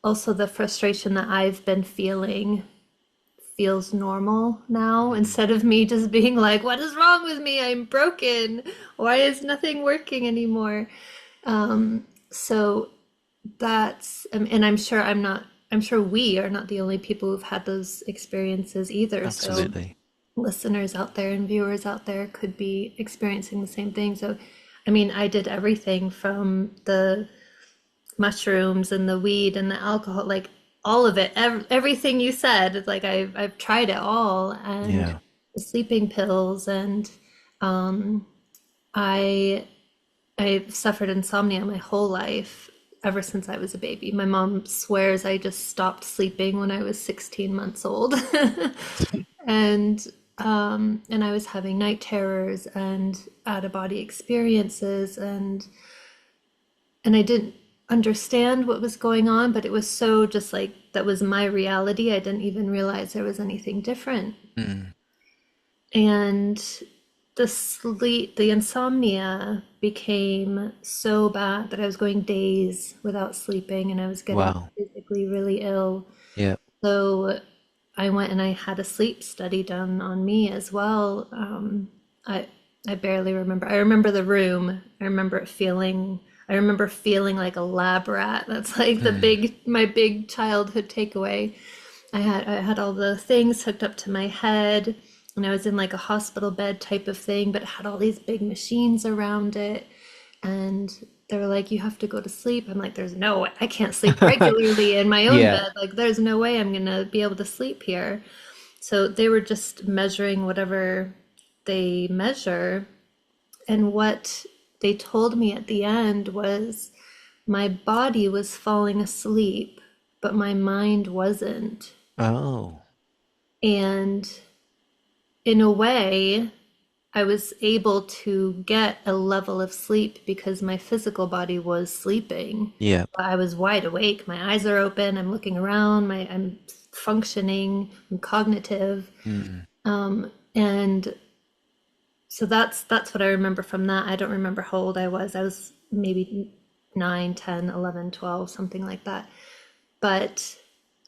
also the frustration that I've been feeling feels normal now mm, instead of me just being like, what is wrong with me? I'm broken. Why is nothing working anymore? So that's, and I'm sure we are not the only people who've had those experiences either. So absolutely. listeners out there and viewers out there could be experiencing the same thing. So, I mean, I did everything from the mushrooms and the weed and the alcohol, like all of it, everything you said. It's like I've tried it all, and Yeah. the sleeping pills, and I I've suffered insomnia my whole life ever since I was a baby. My mom swears I just stopped sleeping when I was 16 months old. And and I was having night terrors and out of body experiences, and I didn't understand what was going on, but it was so just like that was my reality. I didn't even realize there was anything different. Mm, And the insomnia became so bad that I was going days without sleeping and I was getting wow. physically really ill. Yeah. So I went and I had a sleep study done on me as well. I I barely remember. I remember the room. I remember feeling like a lab rat. That's like Mm, my big childhood takeaway. I had all the things hooked up to my head, and I was in like a hospital bed type of thing, but it had all these big machines around it. And they were like, you have to go to sleep. I'm like, there's no way. I can't sleep regularly in my own yeah. bed. Like, there's no way I'm gonna be able to sleep here. So they were just measuring whatever they measure. And what they told me at the end was my body was falling asleep, but my mind wasn't. Oh, And in a way, I was able to get a level of sleep because my physical body was sleeping. yeah. But I was wide awake. My eyes are open. I'm looking around. I'm functioning. I'm cognitive. Mm, And so that's what I remember from that. I don't remember how old I was. I was maybe 9, 10, 11, 12, something like that. But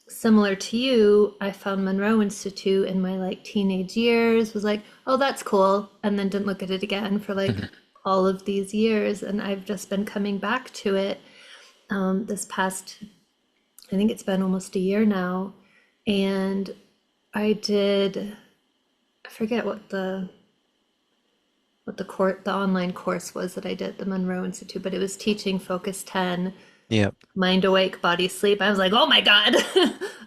similar to you, I found Monroe Institute in my like teenage years, was like, oh, that's cool. And then didn't look at it again for like mhm. all of these years. And I've just been coming back to it this past, I think it's been almost a year now. And I forget what the online course was that I did at the Monroe Institute, but it was teaching Focus 10, Yeah. Mind Awake, Body Sleep. I was like, oh my God,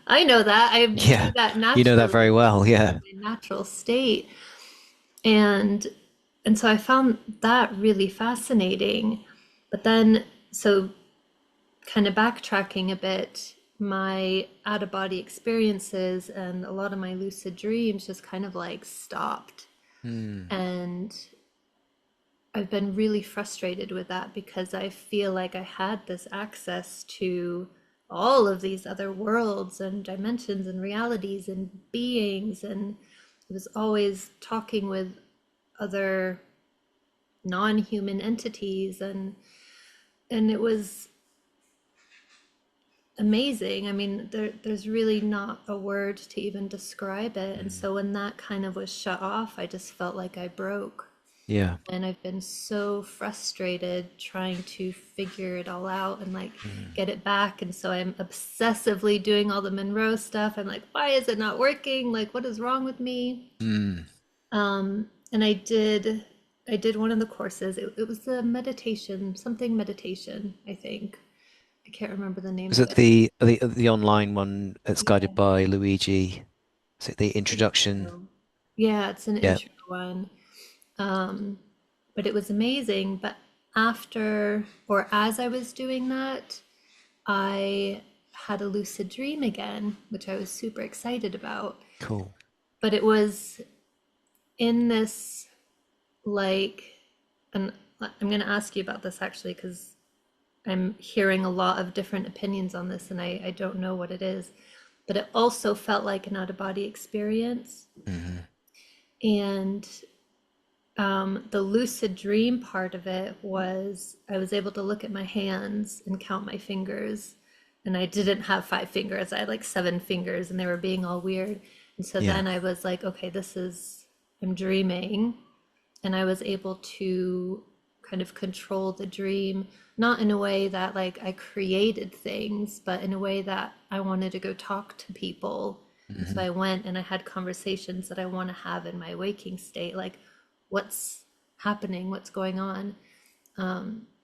I know that. I do Yeah. that You know that very naturally, well. Yeah. my natural state. And so I found that really fascinating. But then, so kind of backtracking a bit, my out of body experiences and a lot of my lucid dreams just kind of like stopped. Mm. And I've been really frustrated with that because I feel like I had this access to all of these other worlds and dimensions and realities and beings, and I was always talking with other non-human entities, and it was amazing. I mean, there's really not a word to even describe it. And Mm. so when that kind of was shut off, I just felt like I broke. Yeah. And I've been so frustrated trying to figure it all out and like Mm. get it back. And so I'm obsessively doing all the Monroe stuff. I'm like, why is it not working? Like, what is wrong with me? Mm. And I did one of the courses. It was the meditation, something meditation, I think. I can't remember the name Was of it it. the online one that's guided Yeah, by Luigi? Is it the I think introduction? so. Yeah, it's an Yeah. intro one. Um, but it was amazing. But after or as I was doing that, I had a lucid dream again, which I was super excited about. Cool. But it was in this like, and I'm going to ask you about this actually because I'm hearing a lot of different opinions on this and I don't know what it is. But it also felt like an out of body experience. Hmm. And the lucid dream part of it was I was able to look at my hands and count my fingers. And I didn't have 5 fingers. I had like 7 fingers and they were being all weird. And so Yeah. then I was like, okay, I'm dreaming. And I was able to kind of control the dream, not in a way that like I created things, but in a way that I wanted to go talk to people. And so Hmm. I went and I had conversations that I want to have in my waking state, like what's happening, what's going on.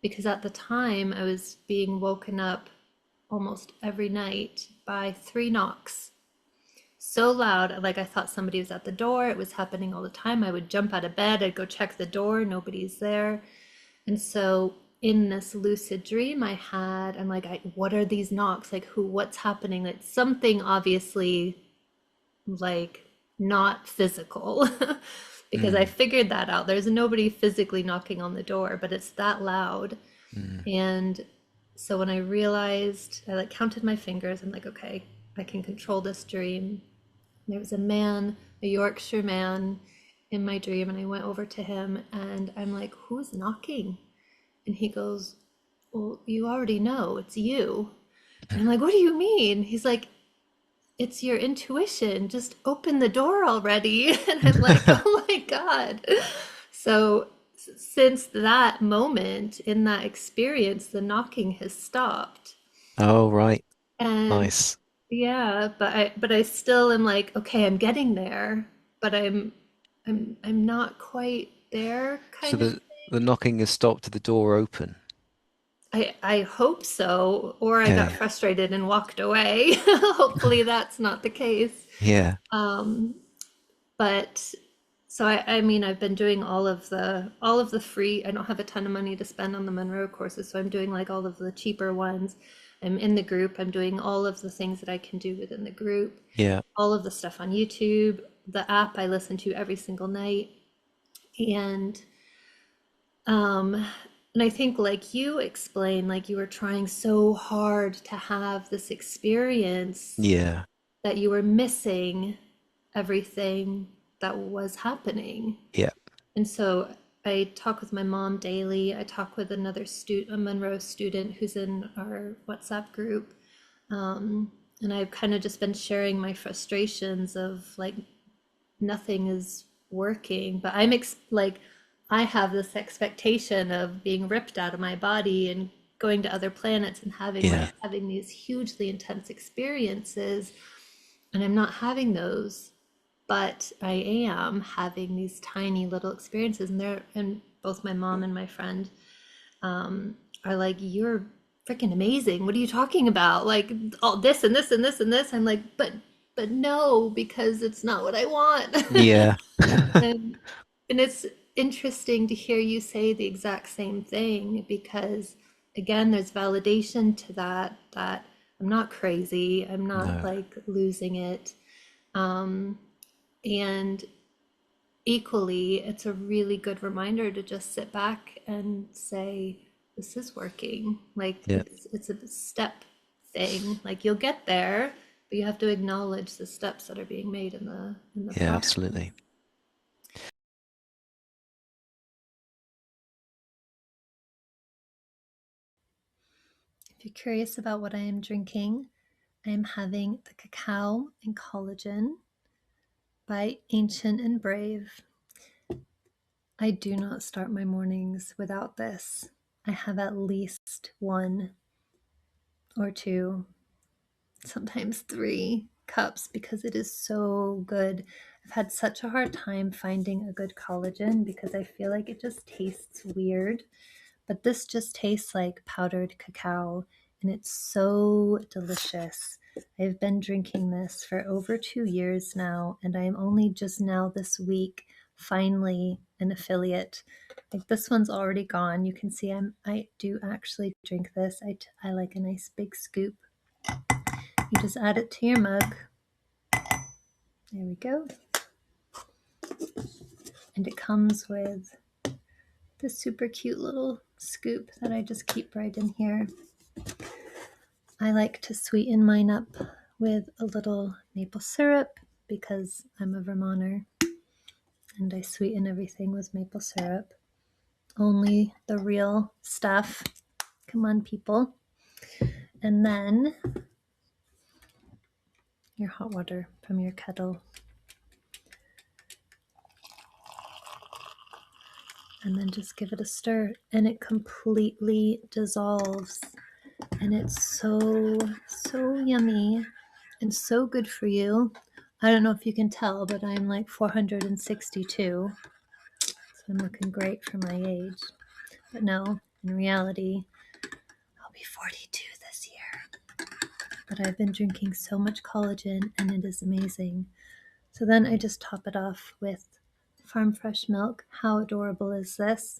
Because at the time I was being woken up almost every night by 3 knocks so loud, like I thought somebody was at the door. It was happening all the time. I would jump out of bed, I'd go check the door, nobody's there. And so in this lucid dream I had, I'm like, what are these knocks? Like what's happening? Like something obviously like not physical. Because I Mm. figured that out. There's nobody physically knocking on the door, but it's that loud. Mm. And so when I realized, I like counted my fingers, I'm like, okay, I can control this dream. There was a man, a Yorkshire man, in my dream, and I went over to him and I'm like, who's knocking? And he goes, well, you already know, it's you. And I'm like, what do you mean? He's like, it's your intuition. Just open the door already. And I'm like, oh my God. So since that moment in that experience, the knocking has stopped. Oh, right. And Nice. yeah, but I still am like, okay, I'm getting there, but I'm not quite there So kind of the knocking has stopped, the door open. I hope so, or I got Okay. frustrated and walked away. Hopefully that's not the case. Yeah. Um, but so I mean I've been doing all of the free. I don't have a ton of money to spend on the Monroe courses, so I'm doing like all of the cheaper ones. I'm in the group. I'm doing all of the things that I can do within the group, Yeah. all of the stuff on YouTube, the app I listen to every single night. And um and I think like you explained, like you were trying so hard to have this experience Yeah. that you were missing everything that was happening. Yeah. And so I talk with my mom daily. I talk with another student, a Monroe student who's in our WhatsApp group. And I've kind of just been sharing my frustrations of like nothing is working, but like I have this expectation of being ripped out of my body and going to other planets and Yeah. having these hugely intense experiences, and I'm not having those. but I am having these tiny little experiences, and both my mom and my friend are like, "You're freaking amazing. What are you talking about? Like all this and this and this and this." I'm like, but no, because it's not what I want." Yeah. And and it's interesting to hear you say the exact same thing because again, there's validation to that I'm not crazy. I'm not No. like losing it. And equally, it's a really good reminder to just sit back and say, this is working. Like Yeah. it's a step thing. Like you'll get there, but you have to acknowledge the steps that are being made in the Yeah, process. absolutely. If you're curious about what I am drinking, I am having the cacao and collagen by Ancient and Brave. I do not start my mornings without this. I have at least one or two, sometimes 3 cups because it is so good. I've had such a hard time finding a good collagen because I feel like it just tastes weird. But this just tastes like powdered cacao and it's so delicious. I've been drinking this for over 2 years now, and I am only just now this week finally an affiliate. Like this one's already gone. You can see I do actually drink this. I like a nice big scoop. You just add it to your mug. There we go. And it comes with this super cute little scoop that I just keep right in here. I like to sweeten mine up with a little maple syrup because I'm a Vermonter and I sweeten everything with maple syrup. Only the real stuff. Come on, people. And then your hot water from your kettle. And then just give it a stir, and it completely dissolves. And it's so yummy and so good for you. I don't know if you can tell, but I'm like 462, so I'm looking great for my age. But no, in reality, I'll be 42 this year. But I've been drinking so much collagen and it is amazing. So then I just top it off with farm fresh milk. How adorable is this?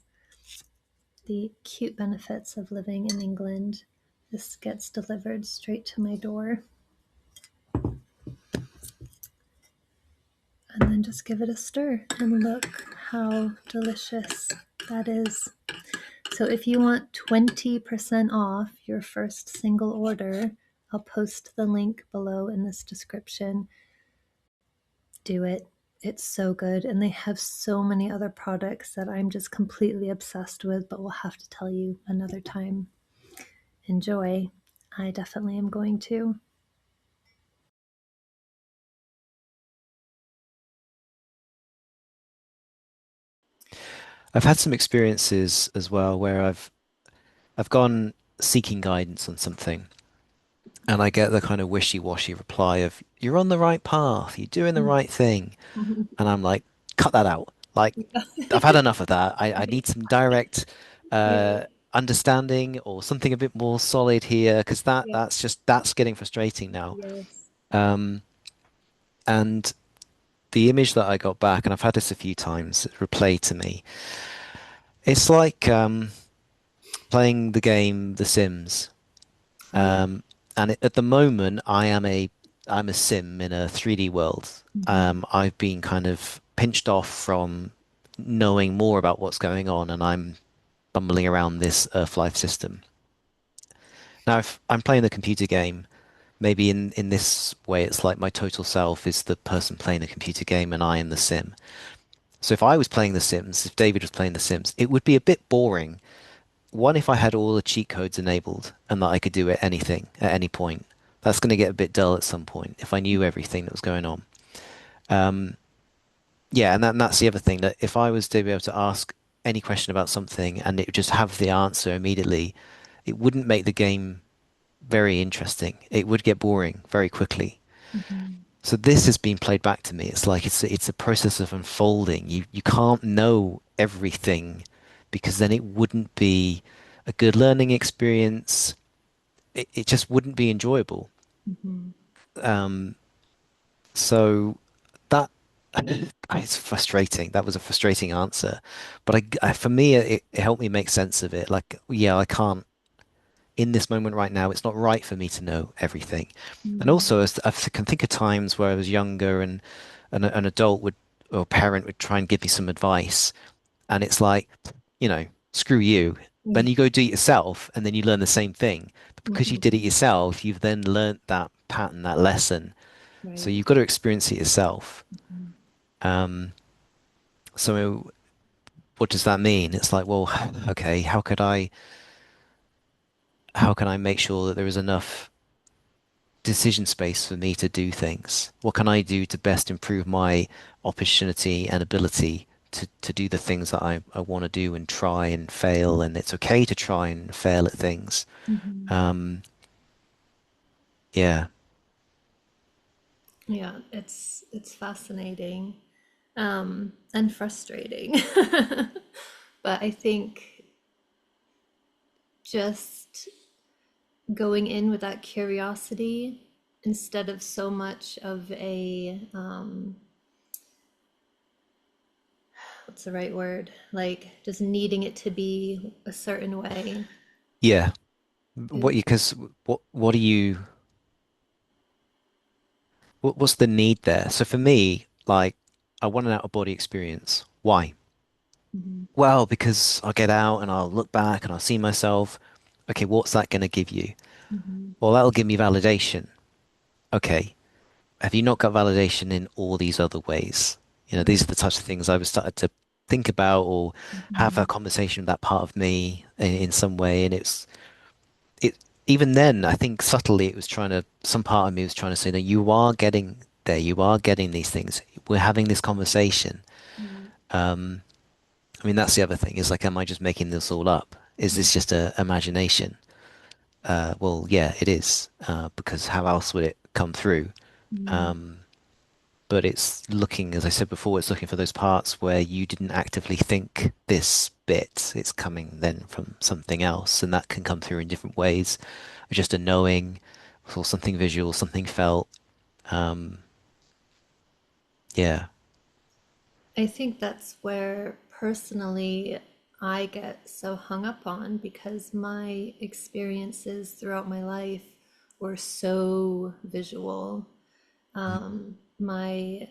The cute benefits of living in England. This gets delivered straight to my door. And then just give it a stir and look how delicious that is. So if you want 20% off your first single order, I'll post the link below in this description. Do it. It's so good. And they have so many other products that I'm just completely obsessed with, but we'll have to tell you another time. Enjoy. I definitely am going to. I've had some experiences as well where I've gone seeking guidance on something and I get the kind of wishy-washy reply of you're on the right path, you're doing the right thing. And I'm like, cut that out. Like I've had enough of that. I need some direct Yeah, uh understanding or something a bit more solid here because yeah, that's getting frustrating now. yes. Um and the image that I got back, and I've had this a few times replay to me, it's like playing the game The Sims. Oh yeah. At the moment, I'm a sim in a 3D world. Hmm. I've been kind of pinched off from knowing more about what's going on, and I'm bumbling around this Earth life system. Now, if I'm playing the computer game, maybe in this way, it's like my total self is the person playing the computer game, and I am the sim. So if I was playing The Sims, if David was playing The Sims, it would be a bit boring. One, if I had all the cheat codes enabled and that I could do it anything at any point, that's going to get a bit dull at some point if I knew everything that was going on. Yeah, and that's the other thing that if I was to be able to ask any question about something and it would just have the answer immediately, it wouldn't make the game very interesting. It would get boring very quickly. Hmm. So this has been played back to me. It's like it's a process of unfolding. You can't know everything because then it wouldn't be a good learning experience. It just wouldn't be enjoyable. Mhm. Um, so that it's frustrating. That was a frustrating answer, but for me, it helped me make sense of it. Like, yeah, I can't in this moment right now. It's not right for me to know everything. And Mhm. also, I can think of times where I was younger and an adult would or a parent would try and give me some advice, and it's like, screw you. Then Yeah. you go do it yourself, and then you learn the same thing. But because you Mhm. did it yourself, you've then learnt that pattern, that lesson. So Right. you've got to experience it yourself. Mhm. Um, so what does that mean? It's like, well, okay, how can I make sure that there is enough decision space for me to do things? What can I do to best improve my opportunity and ability to do the things that I want to do and try and fail? And it's okay to try and fail at things. Mhm. Um, yeah, Yeah, it's fascinating, and frustrating. But I think just going in with that curiosity instead of so much of a what's the right word? Like just needing it to be a certain way yeah. is Because what do you, what's the need there? So for me, like, I want an out of body experience. Why? Mhm. Well, because I'll get out and I'll look back and I'll see myself. Okay, what's that going to give you? Mhm. Well, that'll give me validation. Okay, have you not got validation in all these other ways? Right. These are the types of things I was started to think about or have a Mhm. conversation with that part of me in some way. And it, even then, I think subtly it was some part of me was trying to say, no, you are getting there. You are getting these things. We're having this conversation. Right. I mean, that's the other thing is like, am I just making this all up? Is this just a imagination? Well, yeah, it is, because how else would it come through? Mhm. Um, but it's looking, as I said before, it's looking for those parts where you didn't actively think this bit. It's coming then from something else, and that can come through in different ways. Just a knowing, or something visual, something felt. Um, yeah. I think that's where personally I get so hung up on because my experiences throughout my life were so visual. My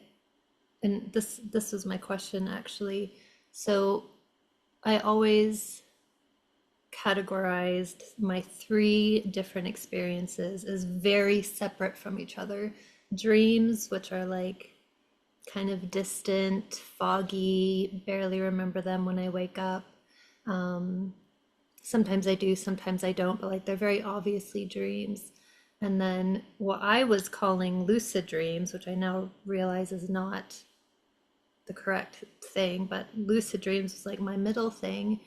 and this was my question actually. So I always categorized my three different experiences as very separate from each other. Dreams, which are like kind of distant, foggy, barely remember them when I wake up. Sometimes I do, sometimes I don't, but like they're very obviously dreams. And then what I was calling lucid dreams, which I now realize is not the correct thing, but lucid dreams was like my middle thing.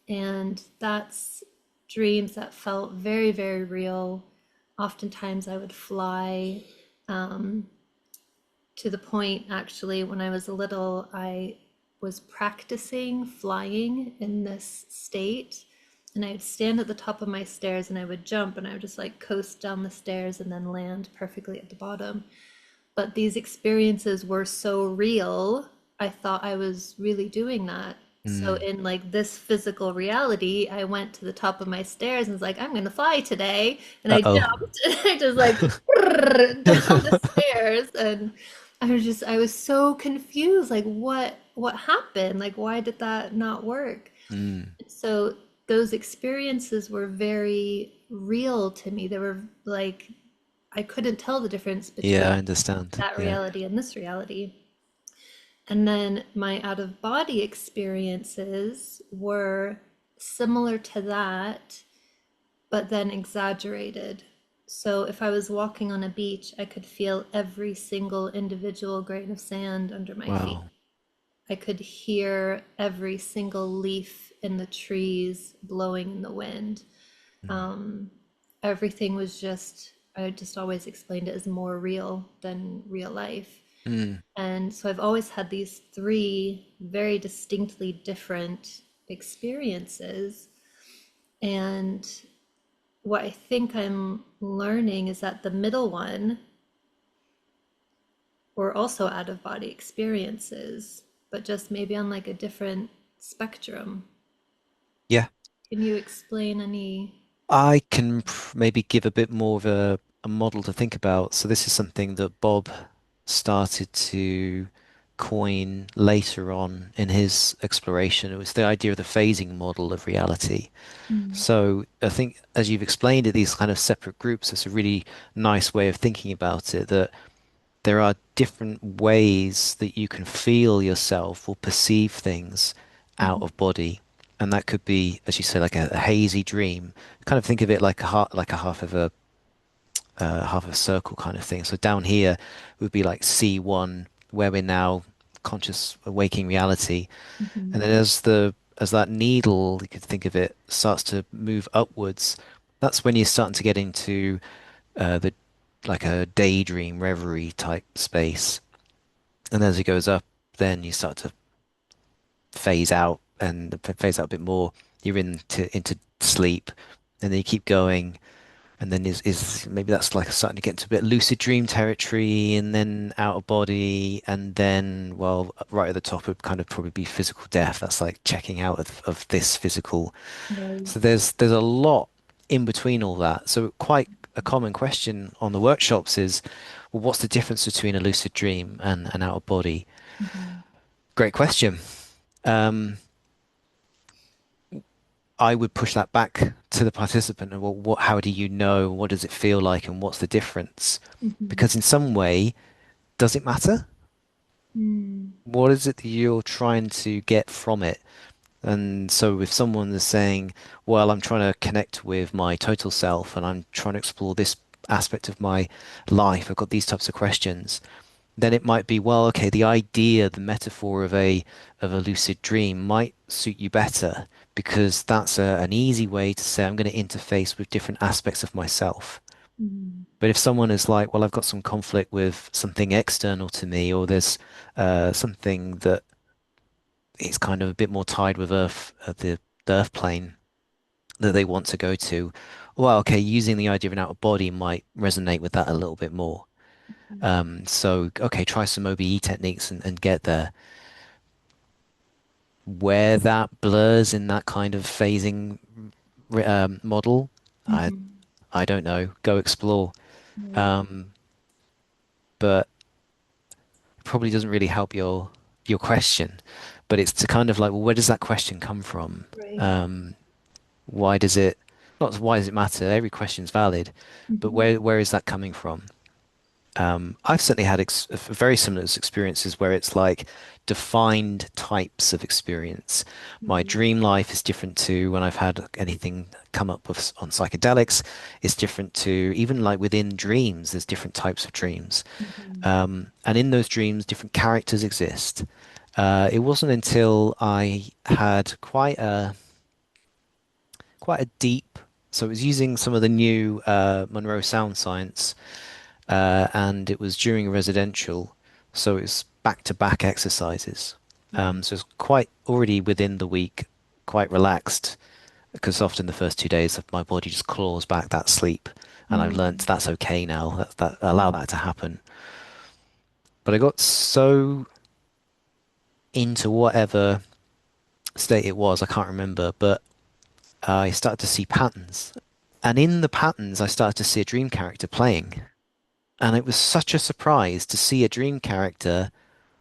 And that's dreams that felt very, very real. Oftentimes I would fly, to the point actually when I was little, I was practicing flying in this state. And I would stand at the top of my stairs and I would jump and I would just like coast down the stairs and then land perfectly at the bottom. But these experiences were so real, I thought I was really doing that. So Mm. in like this physical reality, I went to the top of my stairs and was like, I'm gonna fly today. And I Uh-oh. jumped and I just like down the stairs and I was so confused. Like what happened? Like why did that not work? Mm. So those experiences were very real to me. They were like I couldn't tell the difference between Yeah, I understand. that Yeah. reality and this reality. And then my out of body experiences were similar to that, but then exaggerated. So if I was walking on a beach, I could feel every single individual grain of sand under my feet. Wow. I could hear every single leaf in the trees blowing in the wind. Mm. Everything was just I just always explained it as more real than real life. Mm. And so I've always had these three very distinctly different experiences. And what I think I'm learning is that the middle one were also out of body experiences, but just maybe on like a different spectrum. Yeah, Can you explain any? I can maybe give a bit more of a model to think about. So this is something that Bob started to coin later on in his exploration. It was the idea of the phasing model of reality. Mm, So I think as you've explained it, these kind of separate groups, it's a really nice way of thinking about it, that there are different ways that you can feel yourself or perceive things out mhm, of body. And that could be, as you say, like a hazy dream. Kind of think of it like a heart, like a half of a circle kind of thing. So down here would be like C1, where we're now conscious, waking reality. And mhm, then as that needle, you could think of it, starts to move upwards, that's when you're starting to get into the like a daydream reverie type space. And as it goes up, then you start to phase out and phase out a bit more. You're into sleep, and then you keep going, and then is maybe that's like starting to get into a bit lucid dream territory, and then out of body, and then well, right at the top would kind of probably be physical death. That's like checking out of this physical. right. So there's a lot in between all that. So quite a common question on the workshops is, well, what's the difference between a lucid dream and an out of body? Mhm, Great question. Um, I would push that back to the participant and well, how do you know? What does it feel like? And what's the difference? mhm, Because in some way, does it matter? mm, What is it that you're trying to get from it? And so if someone is saying, well, I'm trying to connect with my total self and I'm trying to explore this aspect of my life, I've got these types of questions, then it might be, well, okay, the idea, the metaphor of a lucid dream might suit you better because that's an easy way to say I'm going to interface with different aspects of myself. mm, But if someone is like, well, I've got some conflict with something external to me, or there's something that is kind of a bit more tied with Earth, the Earth plane that they want to go to, well, okay, using the idea of an outer body might resonate with that a little bit more. So, okay, try some OBE techniques and get there. Where that blurs in that kind of phasing model, I mhm, I don't know. Go explore. right, Um, but it probably doesn't really help your question. But it's to kind of like, well, where does that question come from? right. Um, why does it, not why does it matter? Every question's valid, but Mhm, where is that coming from? I've certainly had very similar experiences where it's like defined types of experience. My mhm, dream life is different to when I've had anything come up with on psychedelics. It's different to even like within dreams, there's different types of dreams. mhm, And in those dreams, different characters exist. It wasn't until I had quite a deep, so it was using some of the new Monroe sound science and it was during residential, so it's back-to-back exercises. right. So it's quite already within the week, quite relaxed, because often the first 2 days of my body just claws back that sleep, and I've learnt Mm, that's okay now. That allow mm, that to happen. But I got so into whatever state it was, I can't remember, but I started to see patterns, and in the patterns, I started to see a dream character playing, and it was such a surprise to see a dream character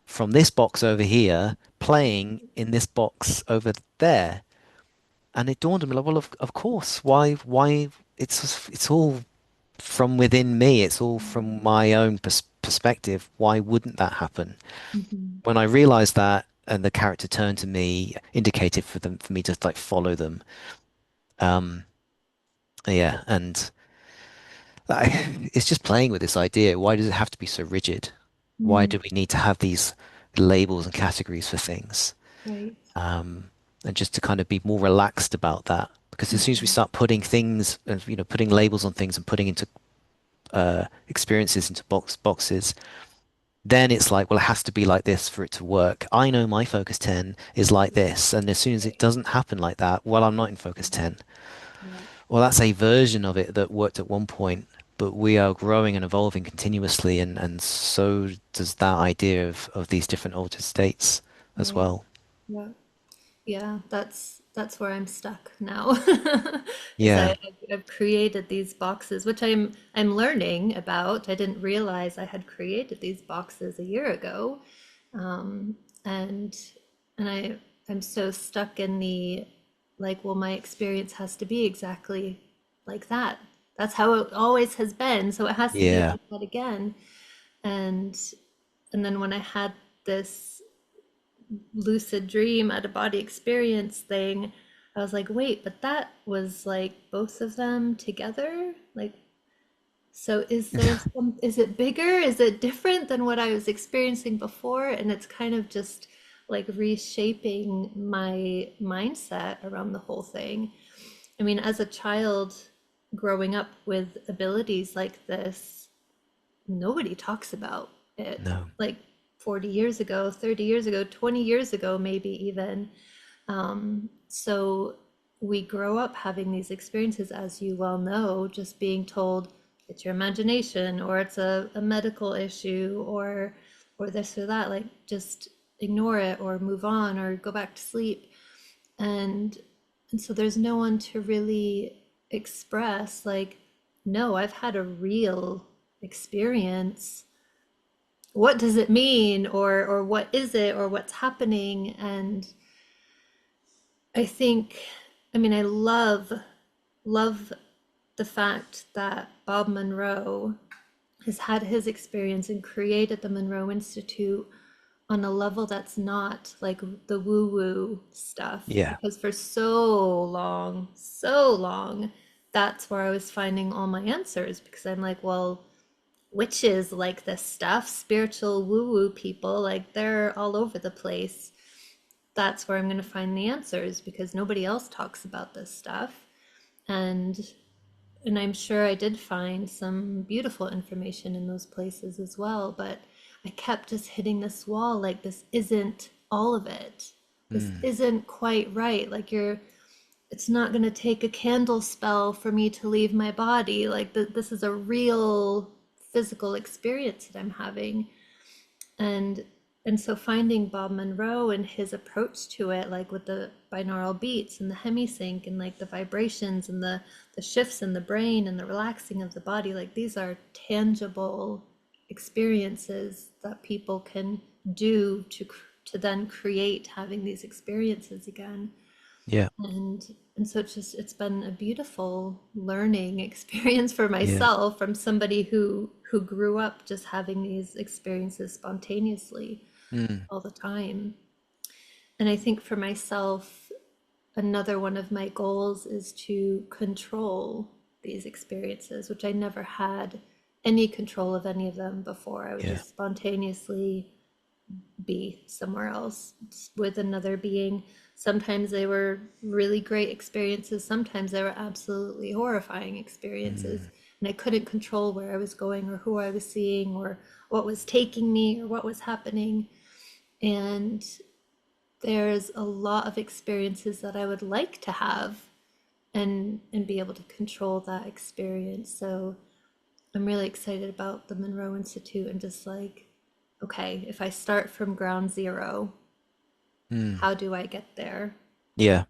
from this box over here playing in this box over there. And it dawned on me like, well, of course, why it's all from within me. It's all from my own perspective. Why wouldn't that happen? mhm, When I realized that and the character turned to me, indicated for me to like follow them. Um, yeah, and it's just playing with this idea. Why does it have to be so rigid? Why mm, do we need to have these labels and categories for things? right. um, and just to kind of be more relaxed about that. Because as soon as we Mhm, start putting things, putting labels on things and putting into experiences into boxes, then it's like, well, it has to be like this for it to work. I know my focus 10 is like this, and as soon as it doesn't happen like that, well, I'm not in focus 10. Yeah. Well, that's a version of it that worked at one point, but we are growing and evolving continuously, and so does that idea of these different altered states as Right. well. Yeah. Yeah, that's where I'm stuck now. Is Yeah, I've created these boxes, which I'm learning about. I didn't realize I had created these boxes a year ago. Um, and and I'm so stuck in the like, well, my experience has to be exactly like that. That's how it always has been, so it has to be yeah, like that again. And and then when I had this lucid dream out of body experience thing, I was like, wait, but that was like both of them together? Like, so is it bigger? Is it different than what I was experiencing before? And it's kind of just like reshaping my mindset around the whole thing. I mean, as a child growing up with abilities like this, nobody talks about it. no, Like 40 years ago, 30 years ago, 20 years ago, maybe even. So we grow up having these experiences, as you well know, just being told it's your imagination or it's a medical issue or this or that. Like just ignore it or move on or go back to sleep. And and so there's no one to really express like, no, I've had a real experience. What does it mean or what is it or what's happening? And I think, I mean, I love the fact that Bob Monroe has had his experience and created the Monroe Institute on a level that's not like the woo-woo stuff. yeah, Because for so long, that's where I was finding all my answers because I'm like, well, witches like this stuff, spiritual woo-woo people, like they're all over the place. That's where I'm going to find the answers because nobody else talks about this stuff. And and I'm sure I did find some beautiful information in those places as well, but I kept just hitting this wall like this isn't all of it. This mm, isn't quite right. Like it's not going to take a candle spell for me to leave my body. Like this is a real physical experience that I'm having. And and so finding Bob Monroe and his approach to it, like with the binaural beats and the hemisync and like the vibrations and the shifts in the brain and the relaxing of the body, like these are tangible experiences that people can do to then create having these experiences again. yeah, And so it's been a beautiful learning experience for yeah, myself from somebody who grew up just having these experiences spontaneously mm, all the time. And I think for myself, another one of my goals is to control these experiences, which I never had any control of any of them before. I would yeah, just spontaneously be somewhere else with another being. Sometimes they were really great experiences, sometimes they were absolutely horrifying experiences. mm, And I couldn't control where I was going or who I was seeing or what was taking me or what was happening. And there's a lot of experiences that I would like to have and be able to control that experience. So I'm really excited about the Monroe Institute and just like, okay, if I start from ground zero, mm, how do I get there? yeah,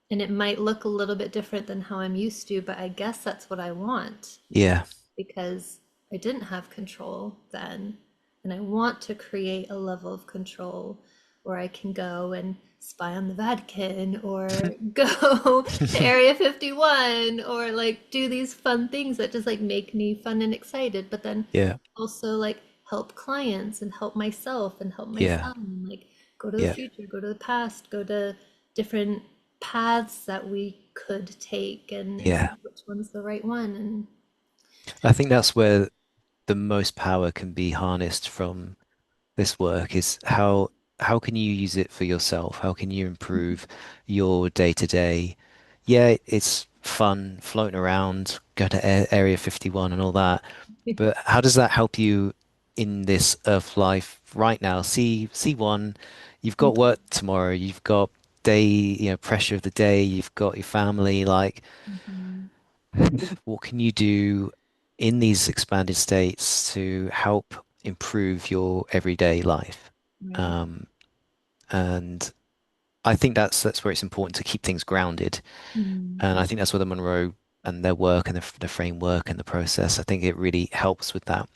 And it might look a little bit different than how I'm used to, but I guess that's what I want yeah, because I didn't have control then. And I want to create a level of control where I can go and spy on the Vatican or go to Area 51 or like do these fun things that just like make me fun and excited, but then yeah, also like help clients and help myself and help my yeah, son, like go to the yeah, future, go to the past, go to different paths that we could take and see yeah. which one's the right one. And I think that's where the most power can be harnessed from this work is how can you use it for yourself? How can you improve your day to day? Yeah, it's fun floating around, go to Area 51 and all that. But how does that help you in this Earth life right now? C1, you've got work tomorrow, you've got pressure of the day, you've got your family. Like, Mhm. what can you do in these expanded states to help improve your everyday life? Right. Um, and I think that's where it's important to keep things grounded. Mm. And I think that's where the Monroe and their work and the framework and the process, I think it really helps with that.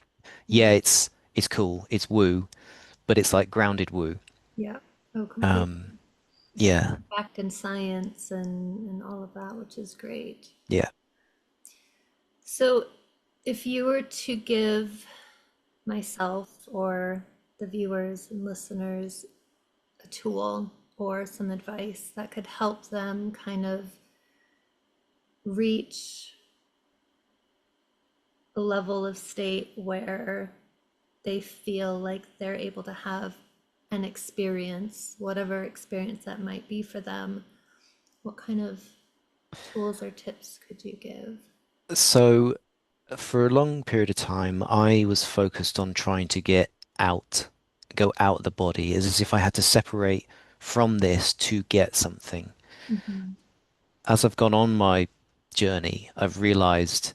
Yeah, Yeah. it's cool, it's woo, but it's like grounded woo. Yeah. Oh, completely. Um, Yeah. yeah, Backed in science and all of that, which is great. yeah. So, if you were to give myself or the viewers and listeners a tool or some advice that could help them kind of reach a level of state where they feel like they're able to have an experience, whatever experience that might be for them, what kind of tools or tips could you give? So for a long period of time, I was focused on trying to out, go out of the body, as if I had to separate from this to get something. Mhm. As I've gone on my journey, I've realized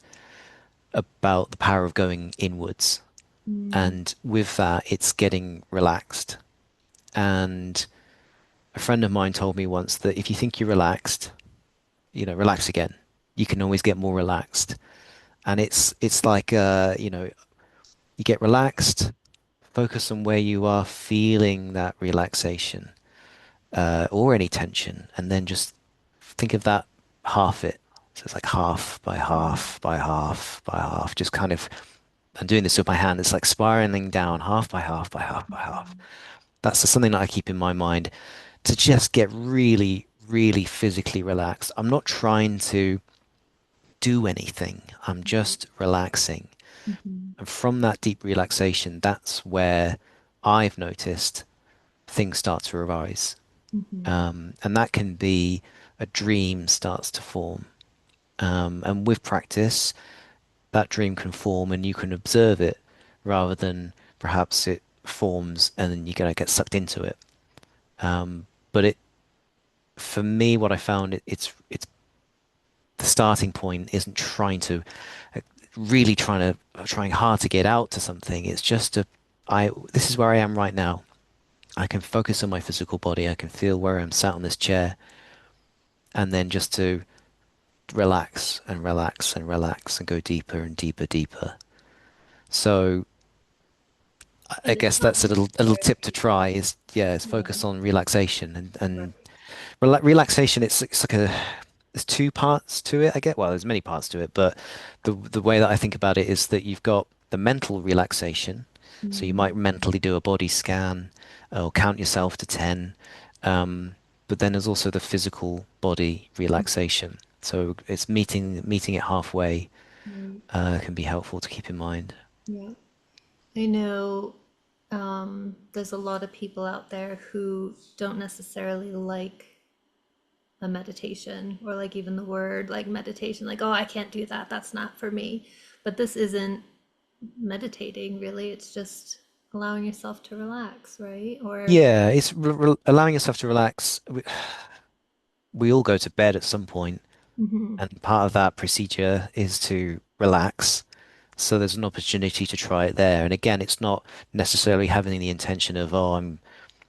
about the power of going inwards. Mm. And with that, it's getting relaxed. And a friend of mine told me once that if you think you're relaxed, relax again. You can always get more relaxed. And it's like you get relaxed, focus on where you are feeling that relaxation, or any tension, and then just think of that, half it. So it's like half by half by half by half, just kind of, I'm doing this with my hand. It's like spiraling down half by half by half by half. That's just something that I keep in my mind to just get really, really physically relaxed. I'm not trying to do anything. I'm just relaxing. Mhm. And from that deep relaxation, that's where I've noticed things start to arise. Mhm. And that can be a dream starts to form. And with practice, that dream can form and you can observe it rather than perhaps it forms and then you're going to get sucked into it. But for me, what I found, it's the starting point isn't uh, trying hard to get out to something. It's just this is where I am right now. I can focus on my physical body. I can feel where I'm sat on this chair, and then just to relax and relax and relax and go deeper and deeper, deeper. So I And it's guess not that's a little tip to necessary. try is, yeah, is Yeah. focus on relaxation and Right. relaxation. It's like there's two parts to it. I get, well, there's many parts to it, but the way that I think about it is that you've got the mental relaxation. So you Mm. might mentally do a body scan or count yourself to 10. Um, but then there's also the physical body relaxation. So it's meeting it halfway, Right. can be helpful to keep in mind. Yeah. I know there's a lot of people out there who don't necessarily like a meditation or like even the word like meditation, like, oh, I can't do that. That's not for me. But this isn't meditating, really. It's just allowing yourself to relax, right? Or, Yeah, it's allowing yourself to relax. We all go to bed at some point, mhm. and part of that procedure is to relax. So there's an opportunity to try it there. And again, it's not necessarily having the intention of, oh,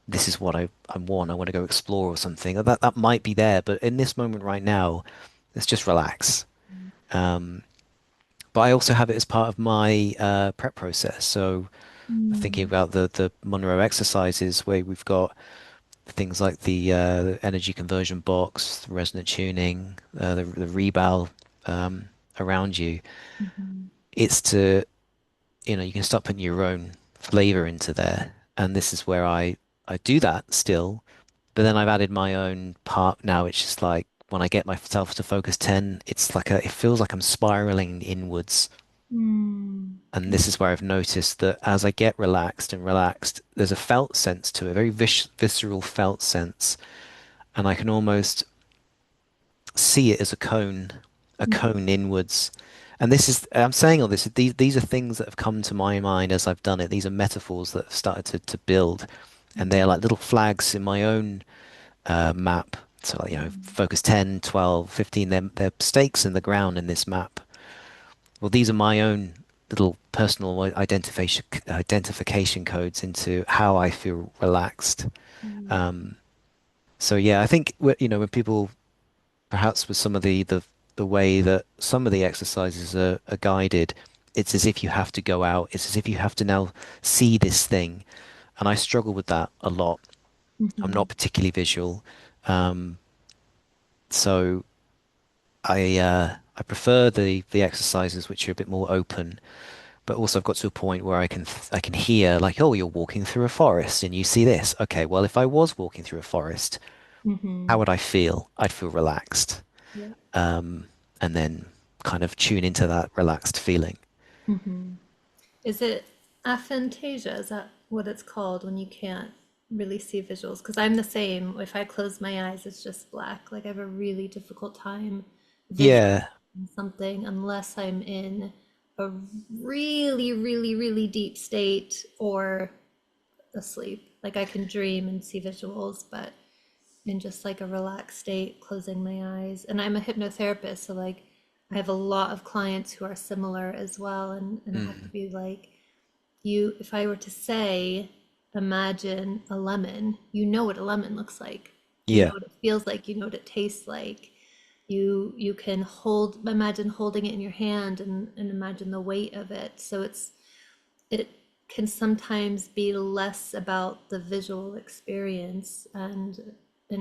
this is what I want. I want to go explore or something. That might be there, but in this moment right now, let's just relax. Um, but I also have it as part of my prep process. So thinking Mm. about the Monroe exercises where we've got things like the energy conversion box, the resonant tuning, the rebound around you. Mhm. It's to, you can start putting your own flavor into there. And this is where I do that still, but then I've added my own part now. It's just like when I get myself to focus 10, it feels like I'm spiraling inwards. Mm. And this is where I've noticed that as I get relaxed and relaxed, there's a felt sense to it, a very visceral felt sense. And I can almost see it as a cone inwards. And this is, I'm saying all this, these are things that have come to my mind as I've done it. These are metaphors that have started to build. And they're Mhm, like little flags in my own map. So, like, mhm, focus 10, 12, 15, they're stakes in the ground in this map. Well, these are my own little personal identification codes into how I feel relaxed. mhm, Um, so yeah, I think when people perhaps with some of the way that some of the exercises are guided, it's as if you have to go out. It's as if you have to now see this thing, and I struggle with that a lot. I'm mhm, not particularly visual, um, so I prefer the exercises which are a bit more open. But also, I've got to a point where I can hear like, oh, you're walking through a forest and you see this. Okay, well, if I was walking through a forest, how mhm. would I feel? I'd feel relaxed, Yeah. and then kind of tune into that relaxed feeling. Mhm. Is it aphantasia? Is that what it's called when you can't really see visuals? Because I'm the same. If I close my eyes, it's just black. Like I have a really difficult time Yeah, visualizing something unless I'm in a really, really, really deep state or asleep. Like I can dream and see visuals, but in just like a relaxed state, closing my eyes. And I'm a hypnotherapist, so like I have a lot of clients who are similar as well. And I have to mm, be like, you, if I were to say, imagine a lemon, you know what a lemon looks like. You know yeah, what it feels like, you know what it tastes like. You can hold, imagine holding it in your hand and imagine the weight of it. So it can sometimes be less about the visual experience and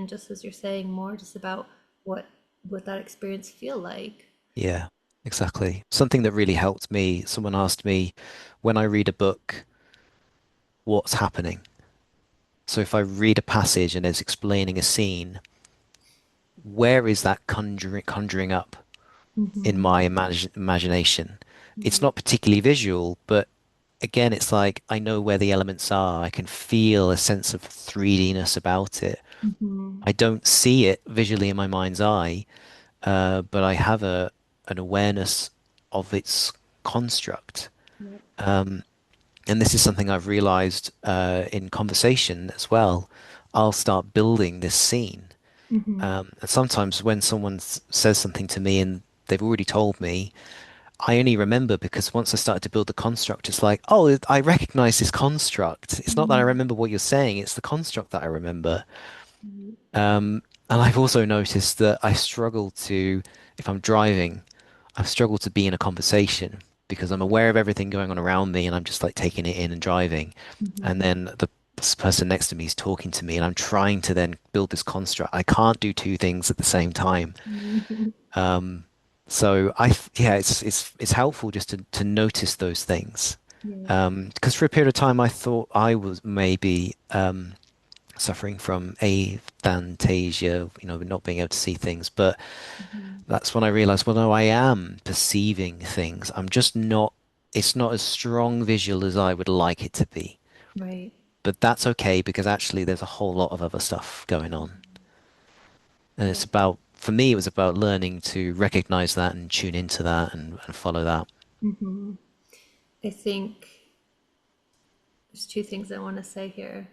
just as you're saying, more just about what what that experience feel like. yeah, exactly. Something that really helped me, someone asked me when I read a book, what's happening? So if I read a passage and it's explaining a scene, where is that conjuring up in Mm-hmm. my imagination? It's Right. not particularly visual, but again, it's like I know where the elements are. I can feel a sense of 3Dness about it. Mm-hmm. I don't see it visually in my mind's eye, but I have an awareness of its construct. Yep. And this is something I've realized in conversation as well. I'll start building this scene. Mm-hmm. And sometimes when someone says something to me and they've already told me, I only remember because once I started to build the construct, it's like, oh, I recognize this construct. It's not that I Mm-hmm. remember what you're saying, it's the construct that I remember. Right. And I've also noticed that I struggle to, if I'm driving, I've struggled to be in a conversation because I'm aware of everything going on around me and I'm just like taking it in and driving. And Mm-hmm. then the person next to me is talking to me and I'm trying to then build this construct. I can't do two things at the same time. Mm-hmm. So yeah, it's helpful just to notice those things. Yeah. Because for a period of time I thought I was maybe suffering from aphantasia, not being able to see things. But Mm-hmm. that's when I realized, well, no, I am perceiving things. I'm just not, it's not as strong visual as I would like it to be. Right. But that's okay because actually there's a whole lot of other stuff going on. And Yeah. it's about, for me, it was about learning to recognize that and tune into that and follow that. Mm-hmm. I think there's two things I want to say here.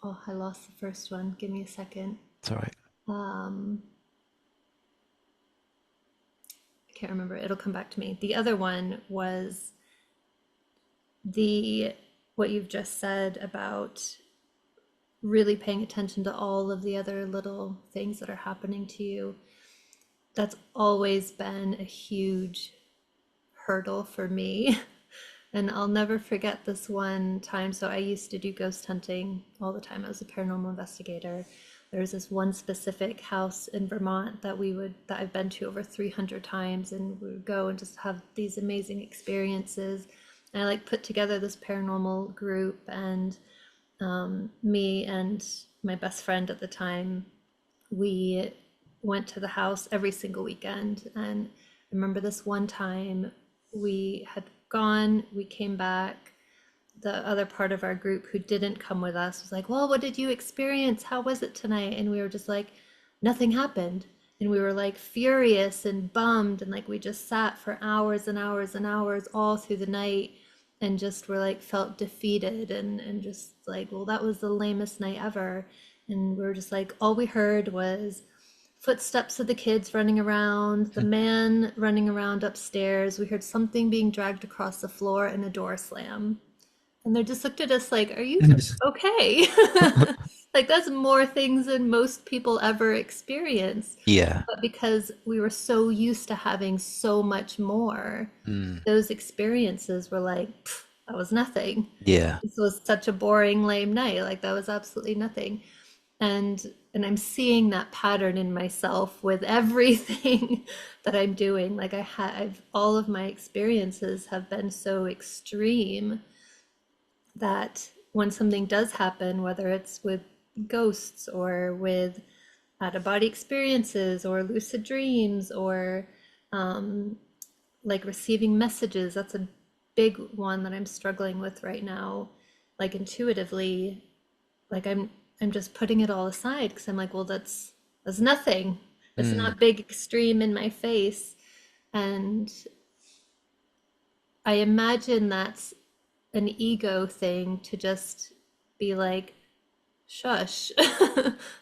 Oh, I lost the first one. Give me a second. It's all right. Um, I can't remember. It'll come back to me. The other one was the what you've just said about really paying attention to all of the other little things that are happening to you. That's always been a huge hurdle for me. And I'll never forget this one time. So I used to do ghost hunting all the time. I was a paranormal investigator. There was this one specific house in Vermont that I've been to over 300 times, and we would go and just have these amazing experiences. And I like put together this paranormal group, and me and my best friend at the time, we went to the house every single weekend. And I remember this one time we had gone, we came back. The other part of our group who didn't come with us was like, well, what did you experience? How was it tonight? And we were just like, nothing happened. and we were like furious and bummed, and like we just sat for hours and hours and hours all through the night and just were like felt defeated and just like, well, that was the lamest night ever. And we were just like, all we heard was footsteps of the kids running around, the man running around upstairs. We heard something being dragged across the floor and a door slam. And they just looked at us like, are you okay? Like, that's more things than most people ever experience. Yeah. But because we were so used to having so much more, Mm. those experiences were like, "Pff, that was nothing. Yeah. This was such a boring, lame night. Like, that was absolutely nothing. And I'm seeing that pattern in myself with everything that I'm doing. Like, I've all of my experiences have been so extreme that when something does happen, whether it's with ghosts or with out of body experiences or lucid dreams or um, like receiving messages, that's a big one that I'm struggling with right now. Like intuitively, like I'm just putting it all aside because I'm like, well, that's nothing. It's Mm. not big extreme in my face. And I imagine that's an ego thing to just be like, shush,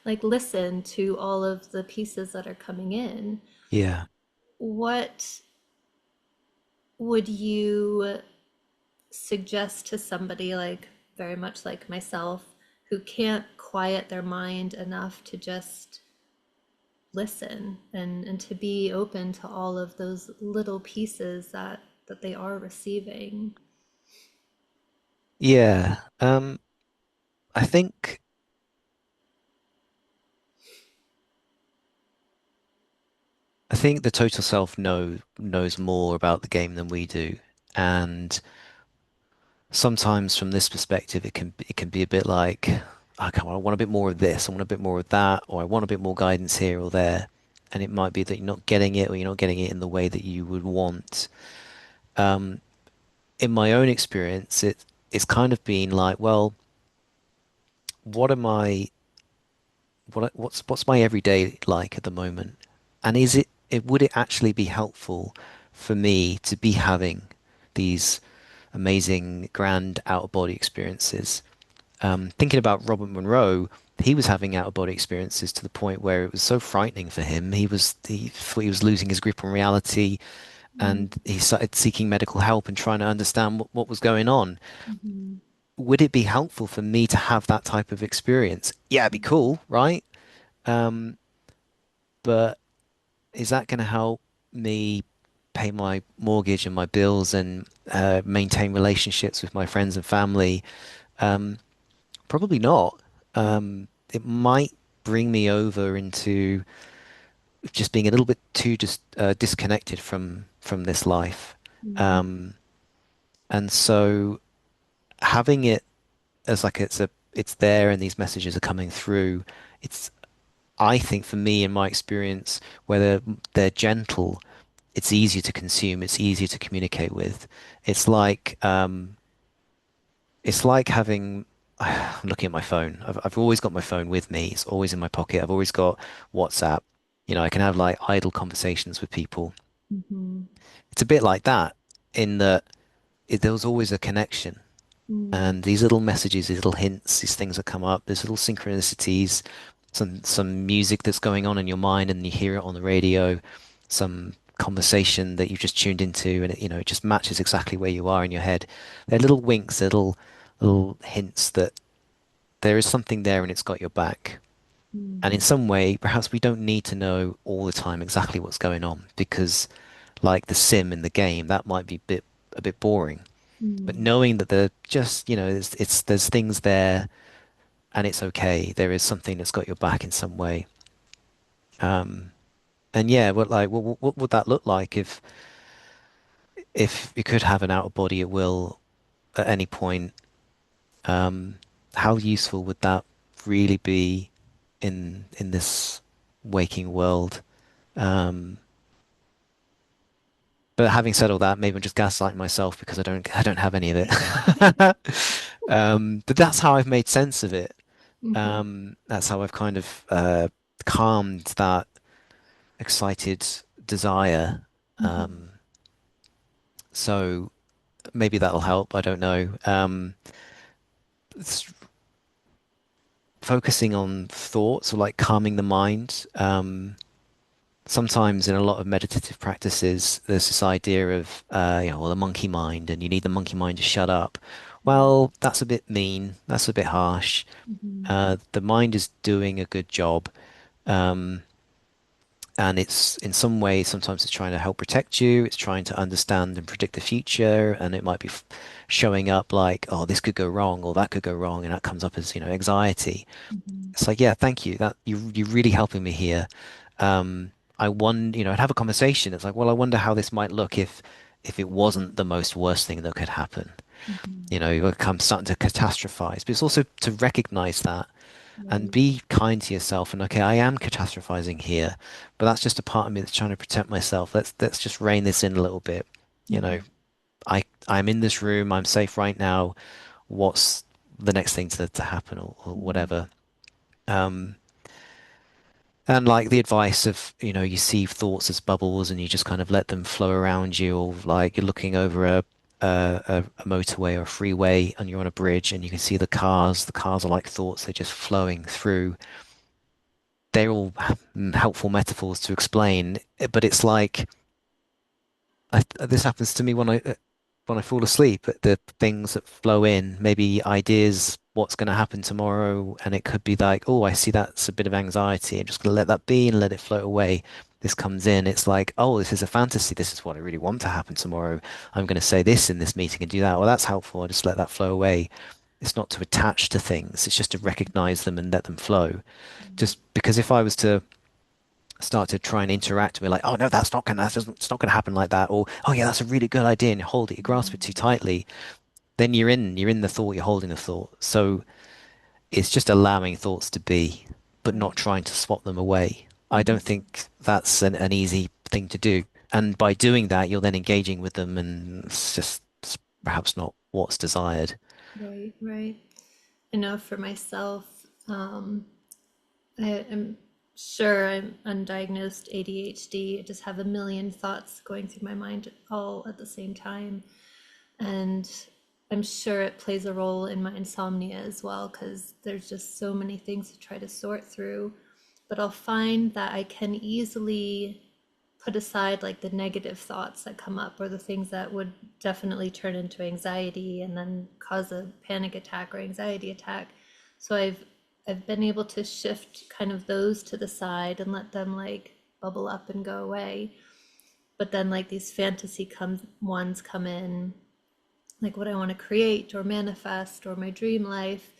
like listen to all of the pieces that are coming in. Yeah. What would you suggest to somebody like very much like myself who can't quiet their mind enough to just listen and to be open to all of those little pieces that they are receiving? Yeah. I think I think the total self knows more about the game than we do. And sometimes from this perspective it can be a bit like, okay, well, I want a bit more of this, I want a bit more of that, or I want a bit more guidance here or there. And it might be that you're not getting it or you're not getting it in the way that you would want. In my own experience, it's kind of been like, well, what am I what's my everyday like at the moment? And would it actually be helpful for me to be having these amazing grand out of body experiences? Thinking about Robert Monroe, he was having out of body experiences to the point where it was so frightening for him. He thought he was losing his grip on reality, and he started seeking medical help and trying to understand what was going on. Mhm. Would it be helpful for me to have that type of experience? Yeah, it'd be cool, right? But is that going to help me pay my mortgage and my bills and maintain relationships with my friends and family? Probably not. It might bring me over into just being a little bit too just disconnected from this life. Mhm. Um, and so having it as like it's there and these messages are coming through. It's I think for me in my experience, whether they're gentle, it's easier to consume, it's easier to communicate with. It's it's like having I'm looking at my phone. I've always got my phone with me. It's always in my pocket. I've always got WhatsApp. You know, I can have like idle conversations with people. Mhm. It's a bit like that in that there was always a connection. Mhm. And these little messages, these little hints, these things that come up, there's little synchronicities, some music that's going on in your mind and you hear it on the radio, some conversation that you've just tuned into and it just matches exactly where you are in your head. They're little winks, little hints that there is something there and it's got your back. And in Mhm. some way, perhaps we don't need to know all the time exactly what's going on because like the sim in the game, that might be a bit boring. But Mhm. knowing that they're just, there's things there and it's okay. There is something that's got your back in some way. And yeah, what would that look like if you could have an out of body at will at any point? How useful would that really be in this waking world? Um, but having said all that, maybe I'm just gaslighting myself because I don't have any of it. But that's how I've made sense of it. Mhm. That's how I've kind of calmed that. excited desire. Hmm. Um, so maybe that'll help. I don't know. It's focusing on thoughts or like calming the mind. Sometimes in a lot of meditative practices, there's this idea of, well, the monkey mind, and you need the monkey mind to shut up. Well, that's a bit mean. That's a bit harsh. Hmm. The mind is doing a good job. Um, and it's in some way, sometimes it's trying to help protect you. It's trying to understand and predict the future. And it might be showing up like, oh, this could go wrong or that could go wrong. And that comes up as, anxiety. Hmm. It's like, yeah, thank you. That you're really helping me here. I wonder, I'd have a conversation. It's like, well, I wonder how this might look if it wasn't the most worst thing that could happen. Hmm. I'm starting to catastrophize, but it's also to recognize that and Right. be kind to yourself. And okay, I am catastrophizing here, but that's just a part of me that's trying to protect myself. Let's just rein this in a little bit. You know, Hmm. I'm in this room. I'm safe right now. What's the next thing to happen or Hmm. whatever? Um, And like the advice of, you see thoughts as bubbles and you just kind of let them flow around you, or like you're looking over a motorway or a freeway and you're on a bridge and you can see the cars. The cars are like thoughts, they're just flowing through. They're all helpful metaphors to explain, but it's like this happens to me when I fall asleep. The things that flow in, maybe ideas, what's going to happen tomorrow, and it could be like, oh, I see that's a bit of anxiety. I'm just going to let that be and let it float away. This comes in. It's like, oh, this is a fantasy. This is what I really want to happen tomorrow. I'm going to say this in this meeting and do that. Well, that's helpful. I just let that flow away. It's not to attach to things. It's just to recognize them and let them flow. Just because if I was to start to try and interact with like, oh no, it's not gonna happen like that, or oh yeah, that's a really good idea, and you hold it, you grasp it too tightly, then you're in the thought, you're holding the thought. So it's just allowing thoughts to be, but not Right. trying to swap them away. I don't Hmm. think that's an easy thing to do. And by doing that, you're then engaging with them, and it's perhaps not what's desired. Right. Right. I know for myself, I am sure I'm undiagnosed ADHD. I just have a million thoughts going through my mind all at the same time. And I'm sure it plays a role in my insomnia as well, because there's just so many things to try to sort through. But I'll find that I can easily put aside like the negative thoughts that come up or the things that would definitely turn into anxiety and then cause a panic attack or anxiety attack. So I've been able to shift kind of those to the side and let them like bubble up and go away. But then like these ones come in, like what I want to create or manifest or my dream life.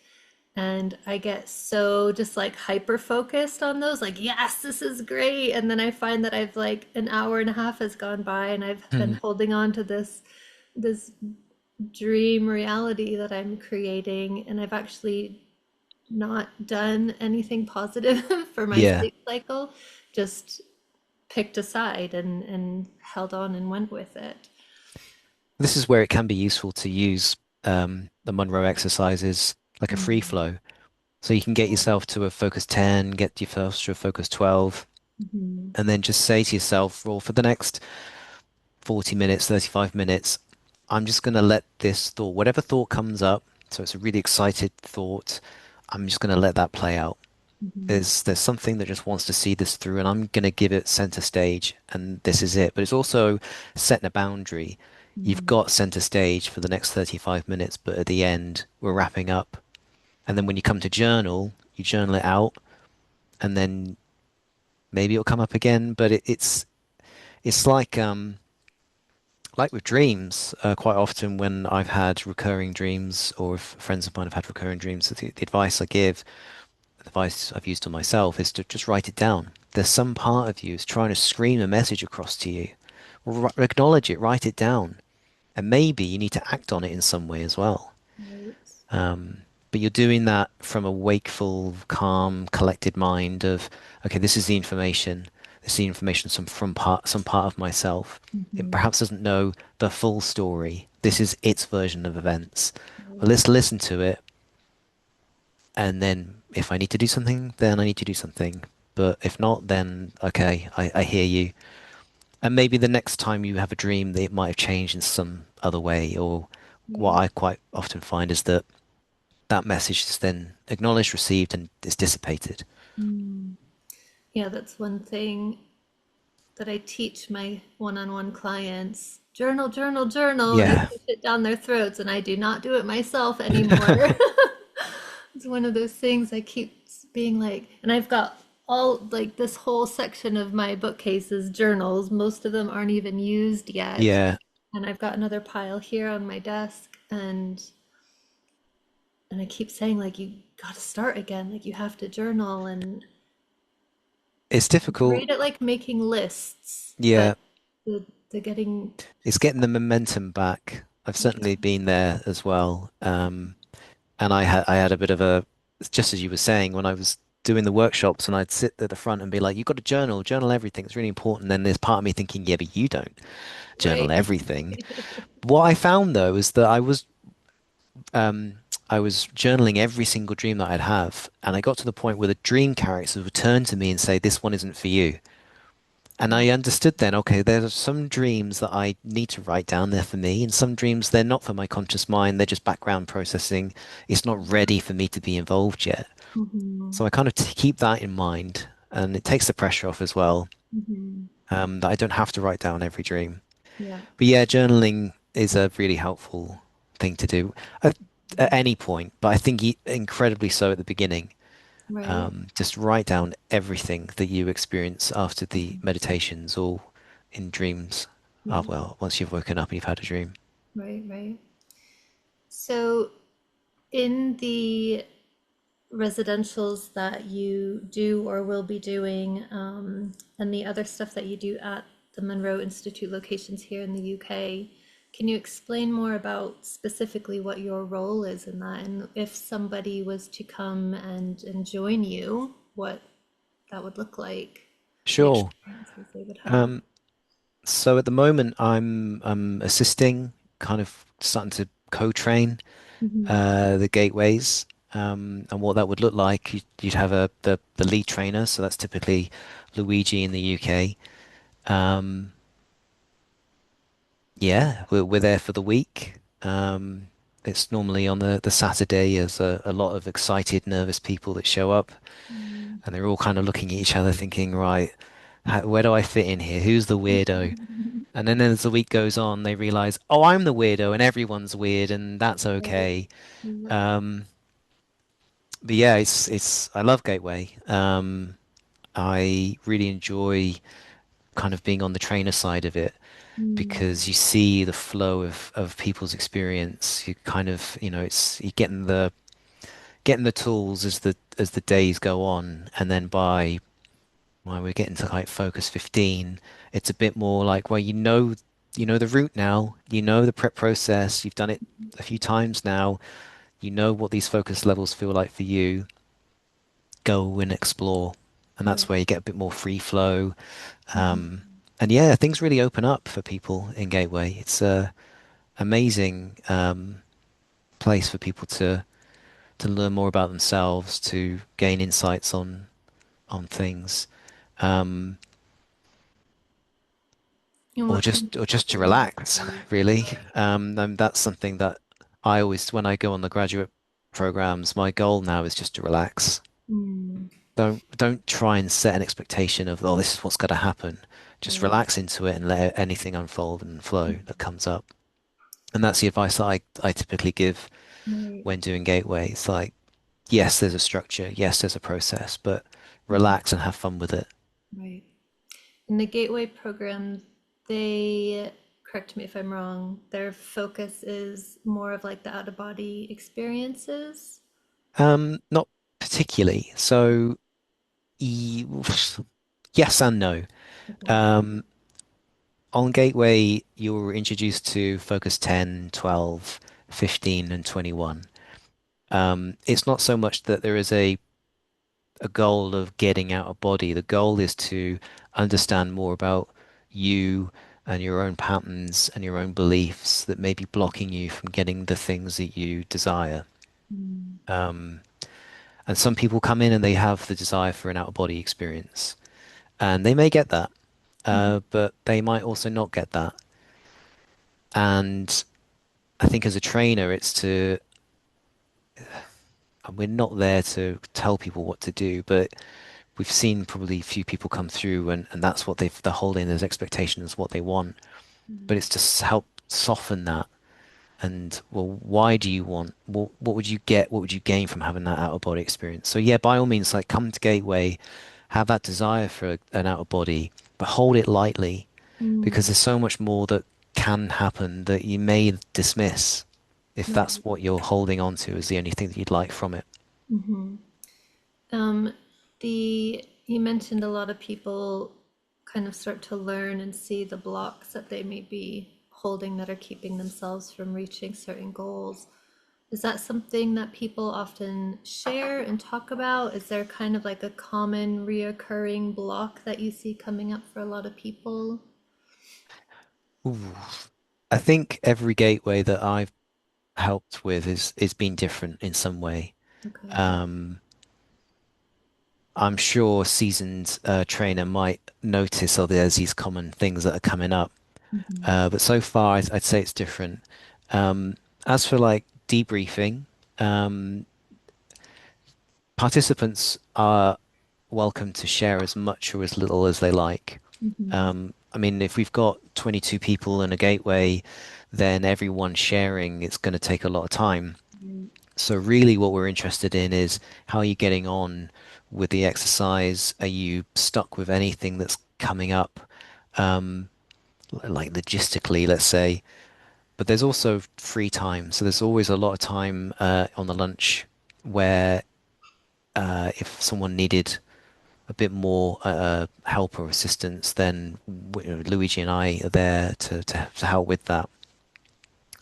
And I get so just like hyper focused on those, like, yes, this is great. And then I find that I've like an hour and a half has gone by and I've been Hmm. holding on to this dream reality that I'm creating. And I've actually not done anything positive for my Yeah. sleep cycle, just picked a side and held on and went with it. This is where it can be useful to use the Monroe exercises like a free Mm. flow. So you can get yourself to a focus 10, get yourself to a focus 12, Mhm. and then just say to yourself, well, for the next 40 minutes, 35 minutes, I'm just going to let this thought, whatever thought comes up, so it's a really excited thought, I'm just going to let that play out. Mhm. There's something that just wants to see this through, and I'm going to give it center stage, and this is it. But it's also setting a boundary. You've Mhm. got center stage for the next 35 minutes, but at the end, we're wrapping up. And then when you come to journal, you journal it out, and then maybe it'll come up again. But it's like with dreams. Quite often, when I've had recurring dreams, or if friends of mine have had recurring dreams, the advice I give, the advice I've used on myself, is to just write it down. There's some part of you is trying to scream a message across to you. Well, acknowledge it, write it down, and maybe you need to act on it in some way as well. Right. But you're doing that from a wakeful, calm, collected mind of, okay, this is the information. This is the information some part of myself. It Mhm. perhaps doesn't know the full story. This is its version of events. Well, Right. let's listen to it, and then if I need to do something, then I need to do something. But if not, then okay, I hear you. And maybe the next time you have a dream, it might have changed in some other way. Or what Right. I quite often find is that that message is then acknowledged, received, and is dissipated. Mm. Yeah, that's one thing that I teach my one-on-one clients. Journal, journal, journal, and I Yeah. push it down their throats, and I do not do it myself anymore. It's one of those things I keep being like, and I've got all like this whole section of my bookcase is journals. Most of them aren't even used yet. Yeah. And I've got another pile here on my desk, and I keep saying like you got to start again, like you have to journal and It's I'm difficult. great at like making lists, but Yeah. the the getting It's getting the momentum back. I've yeah, certainly been there as well. And I had a bit of a, just as you were saying, when I was doing the workshops and I'd sit at the front and be like, you've got to journal everything. It's really important. Then there's part of me thinking, yeah, but you don't journal right. everything. What I found though is that um I was journaling every single dream that I'd have, and I got to the point where the dream characters would turn to me and say, this one isn't for you. And I understood then, okay, there are some dreams that I need to write down there for me, and some dreams they're not for my conscious mind, they're just background processing. It's not ready for me to be involved yet. Hmm. So I kind of keep that in mind, and it takes the pressure off as well, Hmm. that I don't have to write down every dream. Yeah. But yeah, journaling is a really helpful thing to do at any point, but I think incredibly so at the beginning. Right. Just write down everything that you experience after the meditations or in dreams. Oh, Yeah. well, once you've woken up and you've had a dream. Right. Right. So in the residentials that you do or will be doing, and the other stuff that you do at the Monroe Institute locations here in the UK. Can you explain more about specifically what your role is in that? And if somebody was to come and join you, what that would look like, what Sure. experiences they would have? Um, so at the moment, I'm assisting, kind of starting to co-train Hmm. the gateways, and what that would look like. You'd have the lead trainer, so that's typically Luigi in the UK. Um, Yeah, we're there for the week. It's normally on the Saturday. There's a lot of excited, nervous people that show up, and they're all kind of looking at each other, thinking, right, where do I fit in here? Who's the weirdo? And then as the week goes on, they realize, oh, I'm the weirdo, and everyone's weird, and that's Right. okay. Yeah. Um, but yeah, it's I love Gateway. I really enjoy kind of being on the trainer side of it, Mm. because you see the flow of people's experience. You kind of, it's you getting the tools as the days go on, and then by when we're getting to like focus 15, it's a bit more like, well, you know the route now, you know the prep process, you've done it a few times now, you know what these focus levels feel like for you. Go and explore, and that's Right. where you get a bit more free flow. Mhm. And yeah, things really open up for people in Gateway. It's amazing place for people to learn more about themselves, to gain insights on things, um, And or what just kind or just to of things relax, do you really. explore? And that's something that I always, when I go on the graduate programs, my goal now is just to relax. Mm. Don't try and set an expectation of, oh, this is what's going to happen. Just Right. relax into it and let anything unfold and flow that comes up. And that's the advice that I typically give Right. when doing Gateway. It's like, yes, there's a structure, yes, there's a process, but Mhm. relax and have fun with it. Right. In the Gateway program, they, correct me if I'm wrong, their focus is more of like the out of body experiences. Not particularly. So, yes and no. Okay. Um, on Gateway, you're introduced to Focus 10, 12, 15, and 21. It's not so much that there is a goal of getting out of body. The goal is to understand more about you and your own patterns and your own beliefs that may be blocking you from getting the things that you desire. Mm. Um, And some people come in and they have the desire for an out of body experience, and they may get that, Mhm. but they might also not get that. And I think as a trainer, we're not there to tell people what to do, but we've seen probably a few people come through and that's what they're holding as expectations, what they want. But Mhm. it's to help soften that. And well, why do you want, what would you get? What would you gain from having that out of body experience? So yeah, by all means, like come to Gateway, have that desire for an out of body, but hold it lightly because Mm. there's so much more that can happen that you may dismiss if Right. that's what you're holding on to as the only thing that you'd like from it. Hmm. Um, you mentioned a lot of people kind of start to learn and see the blocks that they may be holding that are keeping themselves from reaching certain goals. Is that something that people often share and talk about? Is there kind of like a common reoccurring block that you see coming up for a lot of people? Ooh. I think every gateway that I've helped with is been different in some way. Okay. Um, I'm sure a seasoned trainer might notice, oh, there's these common things that are coming up. Hmm. But so far, I'd say it's different. Um, as for like debriefing, um, participants are welcome to share as much or as little as they like. Hmm. I mean, if we've got 22 people in a gateway, then everyone sharing, it's going to take a lot of time. Right. So really what we're interested in is how are you getting on with the exercise? Are you stuck with anything that's coming up, um, like logistically, let's say? But there's also free time. So there's always a lot of time on the lunch where if someone needed a bit more help or assistance, then Luigi and I are there to help with that.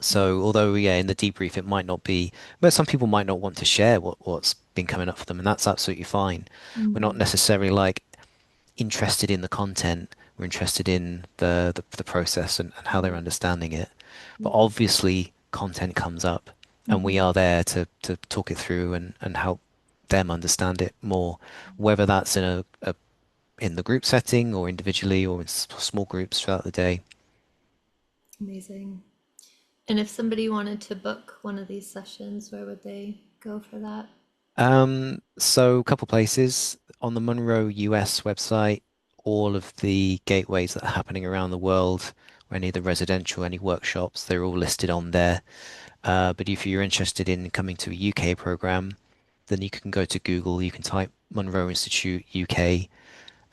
So although yeah, in the debrief it might not be, but some people might not want to share what's been coming up for them, and that's absolutely fine. We're not Mm. necessarily like interested in the content. We're interested in the process and how they're Right. understanding it. But Yeah. obviously content comes up, and we Hmm. are there to talk it through and help them understand it more, whether that's in in the group setting or individually or in small groups throughout the day. Amazing. And if somebody wanted to book one of these sessions, where would they go for that? So a couple places on the Monroe US website, all of the gateways that are happening around the world, or any of the residential, any workshops, they're all listed on there. But if you're interested in coming to a UK program, then you can go to Google, you can type Monroe Institute UK,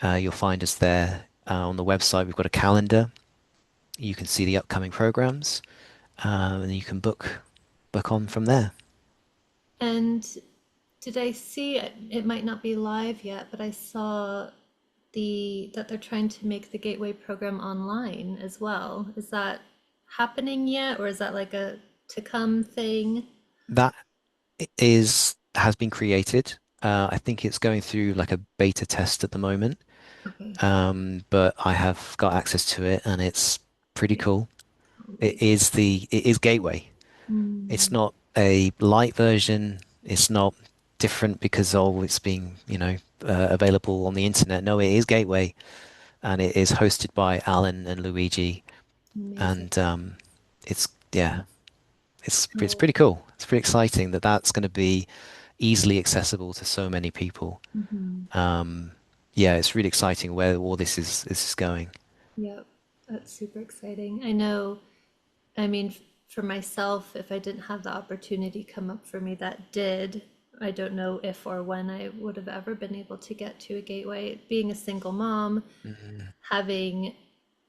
you'll find us there. On the website, we've got a calendar. You can see the upcoming programs, and you can book on from there. And did I see it? It might not be live yet, but I saw that they're trying to make the Gateway program online as well. Is that happening yet, or is that like a to come thing? That is has been created. I think it's going through like a beta test at the moment. Okay, But I have got access to it and it's pretty yeah, cool. amazing. It is Gateway. It's Mm, not a light version. It's not different because oh it's being, available on the internet. No, it is Gateway and it is hosted by Alan and Luigi amazing. and it's yeah, it's Oh, pretty cool. It's pretty exciting that that's going to be easily accessible to so many people. mhm. Um, yeah, it's really exciting where all this is going. Yep, that's super exciting. I know. I mean, for myself, if I didn't have the opportunity come up for me that did, I don't know if or when I would have ever been able to get to a gateway. Being a single mom, Mhm. having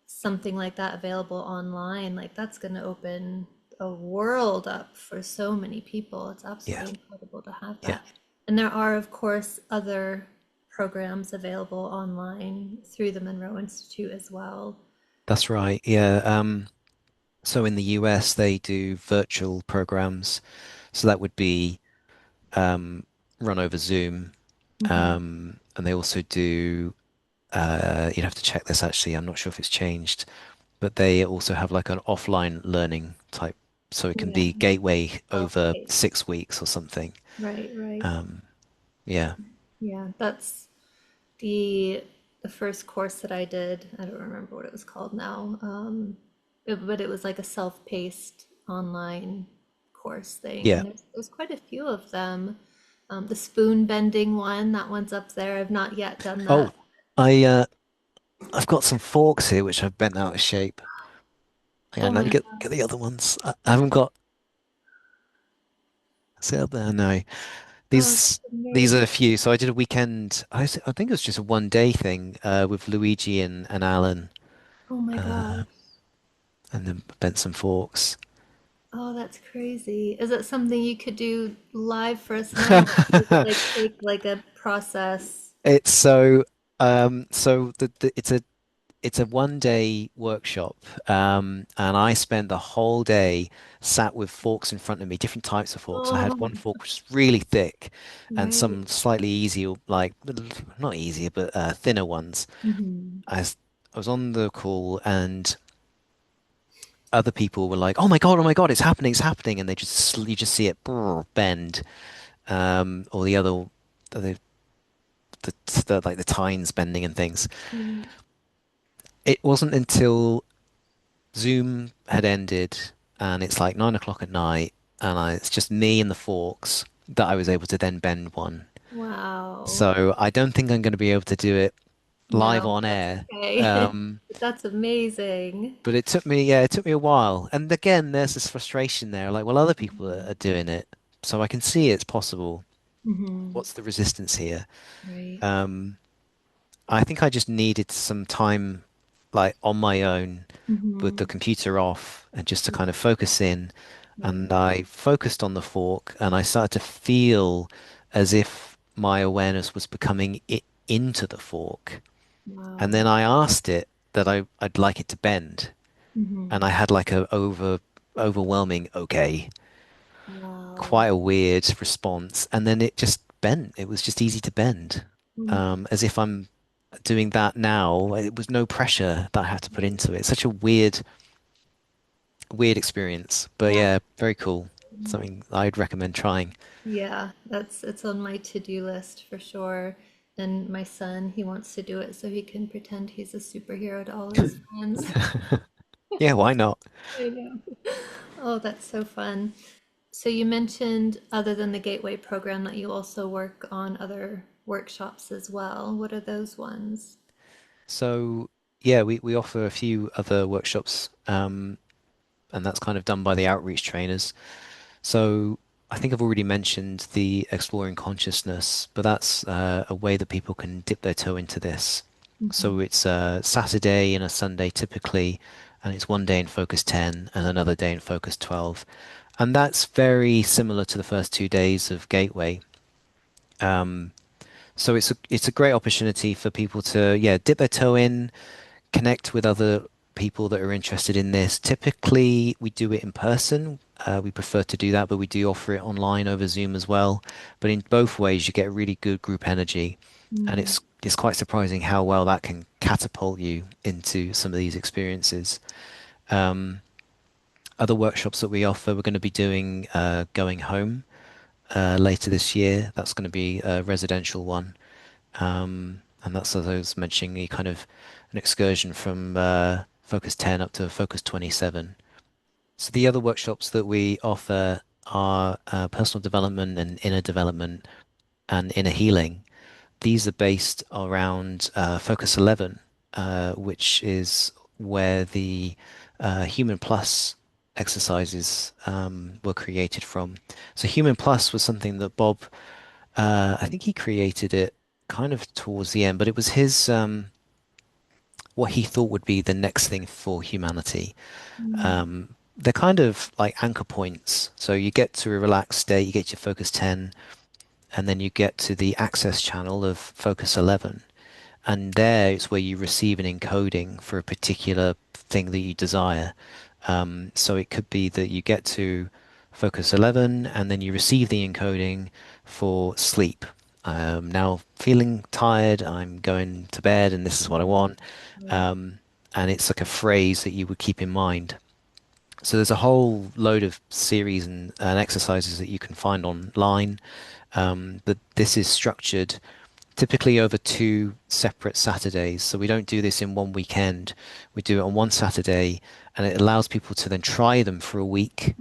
something like that available online, like that's going to open a world up for so many people. It's Yeah, absolutely incredible to have yeah, that. And there are, of course, other programs available online through the Monroe Institute as well. that's right. Yeah. So in the US, they do virtual programs. So that would be um, run over Zoom. Hmm. And they also do, you'd have to check this actually. I'm not sure if it's changed, but they also have like an offline learning type. So it can Yeah. be gateway over Okay. 6 weeks or something. Right, right. Um, Yeah. Yeah, that's the the first course that I did. I don't remember what it was called now. But it was like a self-paced online course thing, Yeah. and there's quite a few of them. The spoon bending one, that one's up there. I've not yet done Oh, that. I've got some forks here which I've bent out of shape. Hang Oh on, let me my get the other ones. I haven't got. Is it up there? No. God, These that's these are a amazing. few. So I did a weekend. I think it was just a 1 day thing with Luigi and Alan, Oh my uh, gosh. and then bent some forks. Oh, that's crazy. Is it something you could do live for us now? Does it like take like a process? It's so it's a 1 day workshop, and I spent the whole day sat with forks in front of me, different types of forks. I had Oh, one fork which was really thick, and right. some slightly easier, like not easier, but thinner ones. Hmm. I was on the call, and other people were like, oh my God, it's happening," and you just see it bend, or the, like the tines bending and things. Right. It wasn't until Zoom had ended and it's like 9 o'clock at night it's just me and the forks that I was able to then bend one. Wow. So I don't think I'm going to be able to do it live No, on that's air. okay. But that's amazing. But it took me a while. And again, there's this frustration there. Like, well, other people are doing it, so I can see it's possible. Hmm. What's the resistance here? Right. Um, I think I just needed some time, like on my own, with the Hmm. computer off, and just to kind of focus in. And Right. I focused on the fork, and I started to feel as if my awareness was becoming into the fork. And then Wow. I asked it that I'd like it to bend, and Hmm. I had like a overwhelming okay, Wow. quite a weird response, and then it just bent. It was just easy to bend, Mm. as if I'm doing that now. It was no pressure that I had to put into it. Such a weird experience, but Yeah. yeah, very cool. Something I'd recommend trying. Yeah, it's on my to-do list for sure. And my son, he wants to do it so he can pretend he's a superhero to all his friends. Yeah, why not? I know. Oh, that's so fun. So you mentioned, other than the Gateway program, that you also work on other workshops as well. What are those ones? So yeah, we offer a few other workshops, and that's kind of done by the outreach trainers. So I think I've already mentioned the exploring consciousness, but that's a way that people can dip their toe into this. So Hmm. it's a Saturday and a Sunday typically, and it's 1 day in Focus 10 and another day in Focus 12. And that's very similar to the first 2 days of Gateway. So it's a great opportunity for people to, yeah, dip their toe in, connect with other people that are interested in this. Typically, we do it in person. We prefer to do that, but we do offer it online over Zoom as well. But in both ways, you get really good group energy, and Mm. it's quite surprising how well that can catapult you into some of these experiences. Other workshops that we offer, we're going to be doing going home later this year. That's going to be a residential one. And that's, as I was mentioning, a kind of an excursion from Focus 10 up to Focus 27. So the other workshops that we offer are personal development and inner development and inner healing. These are based around Focus 11, which is where the Human Plus exercises were created from. So Human Plus was something that Bob, I think he created it kind of towards the end, but it was his what he thought would be the next thing for humanity. Mm. They're kind of like anchor points. So you get to a relaxed state, you get your focus 10, and then you get to the access channel of focus 11. And there is where you receive an encoding for a particular thing that you desire. So it could be that you get to focus 11 and then you receive the encoding for sleep. Now feeling tired, I'm going to bed and this is what I want. Right. Um, and it's like a phrase that you would keep in mind. So there's a whole load of series and exercises that you can find online. But this is structured typically over two separate Saturdays. So we don't do this in one weekend. We do it on one Saturday, and it allows people to then try them for a week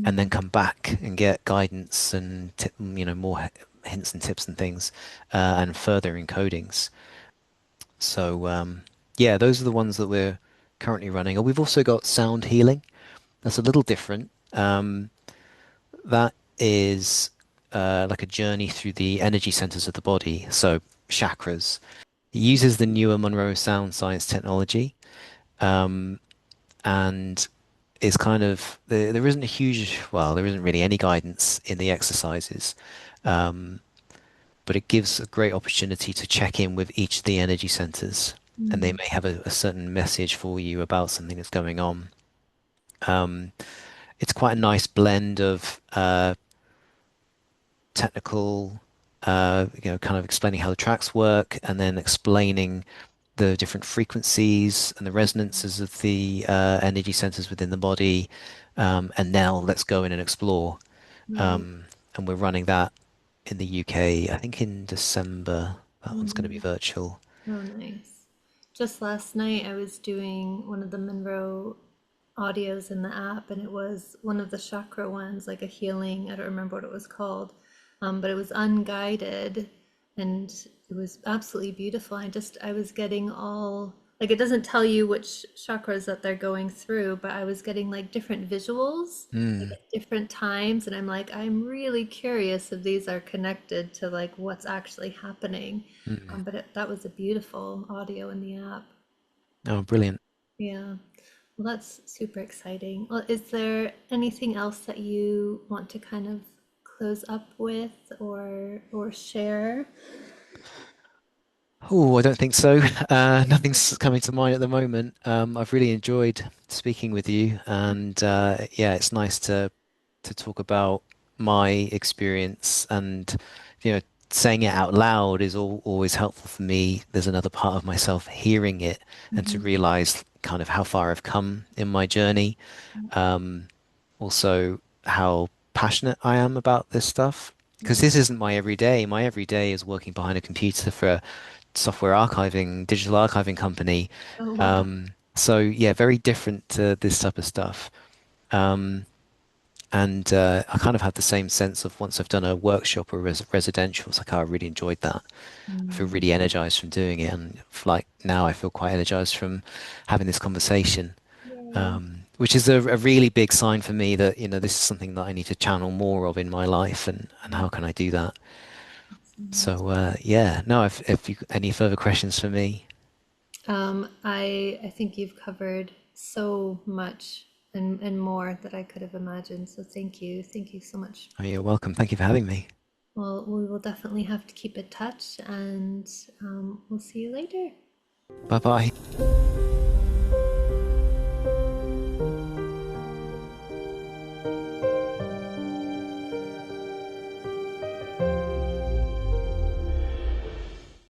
and then Mm. come back and get guidance and more hints and tips and things, and further encodings. So yeah, those are the ones that we're currently running. And we've also got sound healing. That's a little different. That is like a journey through the energy centers of the body, so chakras. It uses the newer Monroe sound science technology, and is kind of there isn't a huge, well, there isn't really any guidance in the exercises, but it gives a great opportunity to check in with each of the energy centers, and they Mm. may have a certain message for you about something that's going on. It's quite a nice blend of technical, kind of explaining how the tracks work, and then explaining the different frequencies and the resonances of the energy centers within the body. And now let's go in and explore. Right. And we're running that in the UK, I think in December. That one's going to be Mm. virtual. Oh, nice. Just last night, I was doing one of the Monroe audios in the app, and it was one of the chakra ones, like a healing. I don't remember what it was called, but it was unguided, and it was absolutely beautiful. I was getting all like it doesn't tell you which chakras that they're going through, but I was getting like different visuals, like Mm, at different times, and I'm like, I'm really curious if these are connected to like what's actually happening. mm. That was a beautiful audio in the app. Oh, brilliant. Yeah. Well, that's super exciting. Well, is there anything else that you want to kind of close up with or share? Oh, I don't think so. Nothing's coming to mind at the moment. I've really enjoyed speaking with you, and yeah, it's nice to talk about my experience, and you know, saying it out loud is always helpful for me. There's another part of myself hearing it and to Mhm. realize kind of how far I've come in my journey. Also, how passionate I am about this stuff. Because Yeah. this isn't my everyday. My everyday is working behind a computer for a software archiving, digital archiving company. Oh, wow. So yeah, very different to this type of stuff. And I kind of had the same sense of once I've done a workshop or residential, it's like, oh, I really enjoyed that. I feel Mm. really energized from doing it. And like now I feel quite energized from having this conversation, Yay. which is a really big sign for me that, this is something that I need to channel more of in my life. And how can I do that? Excellent. So yeah, no, if you any further questions for me, I think you've covered so much and more that I could have imagined. So thank you. Thank you so much. oh, you're welcome. Thank you for having me. Well, we will definitely have to keep in touch and we'll see you later. Bye bye.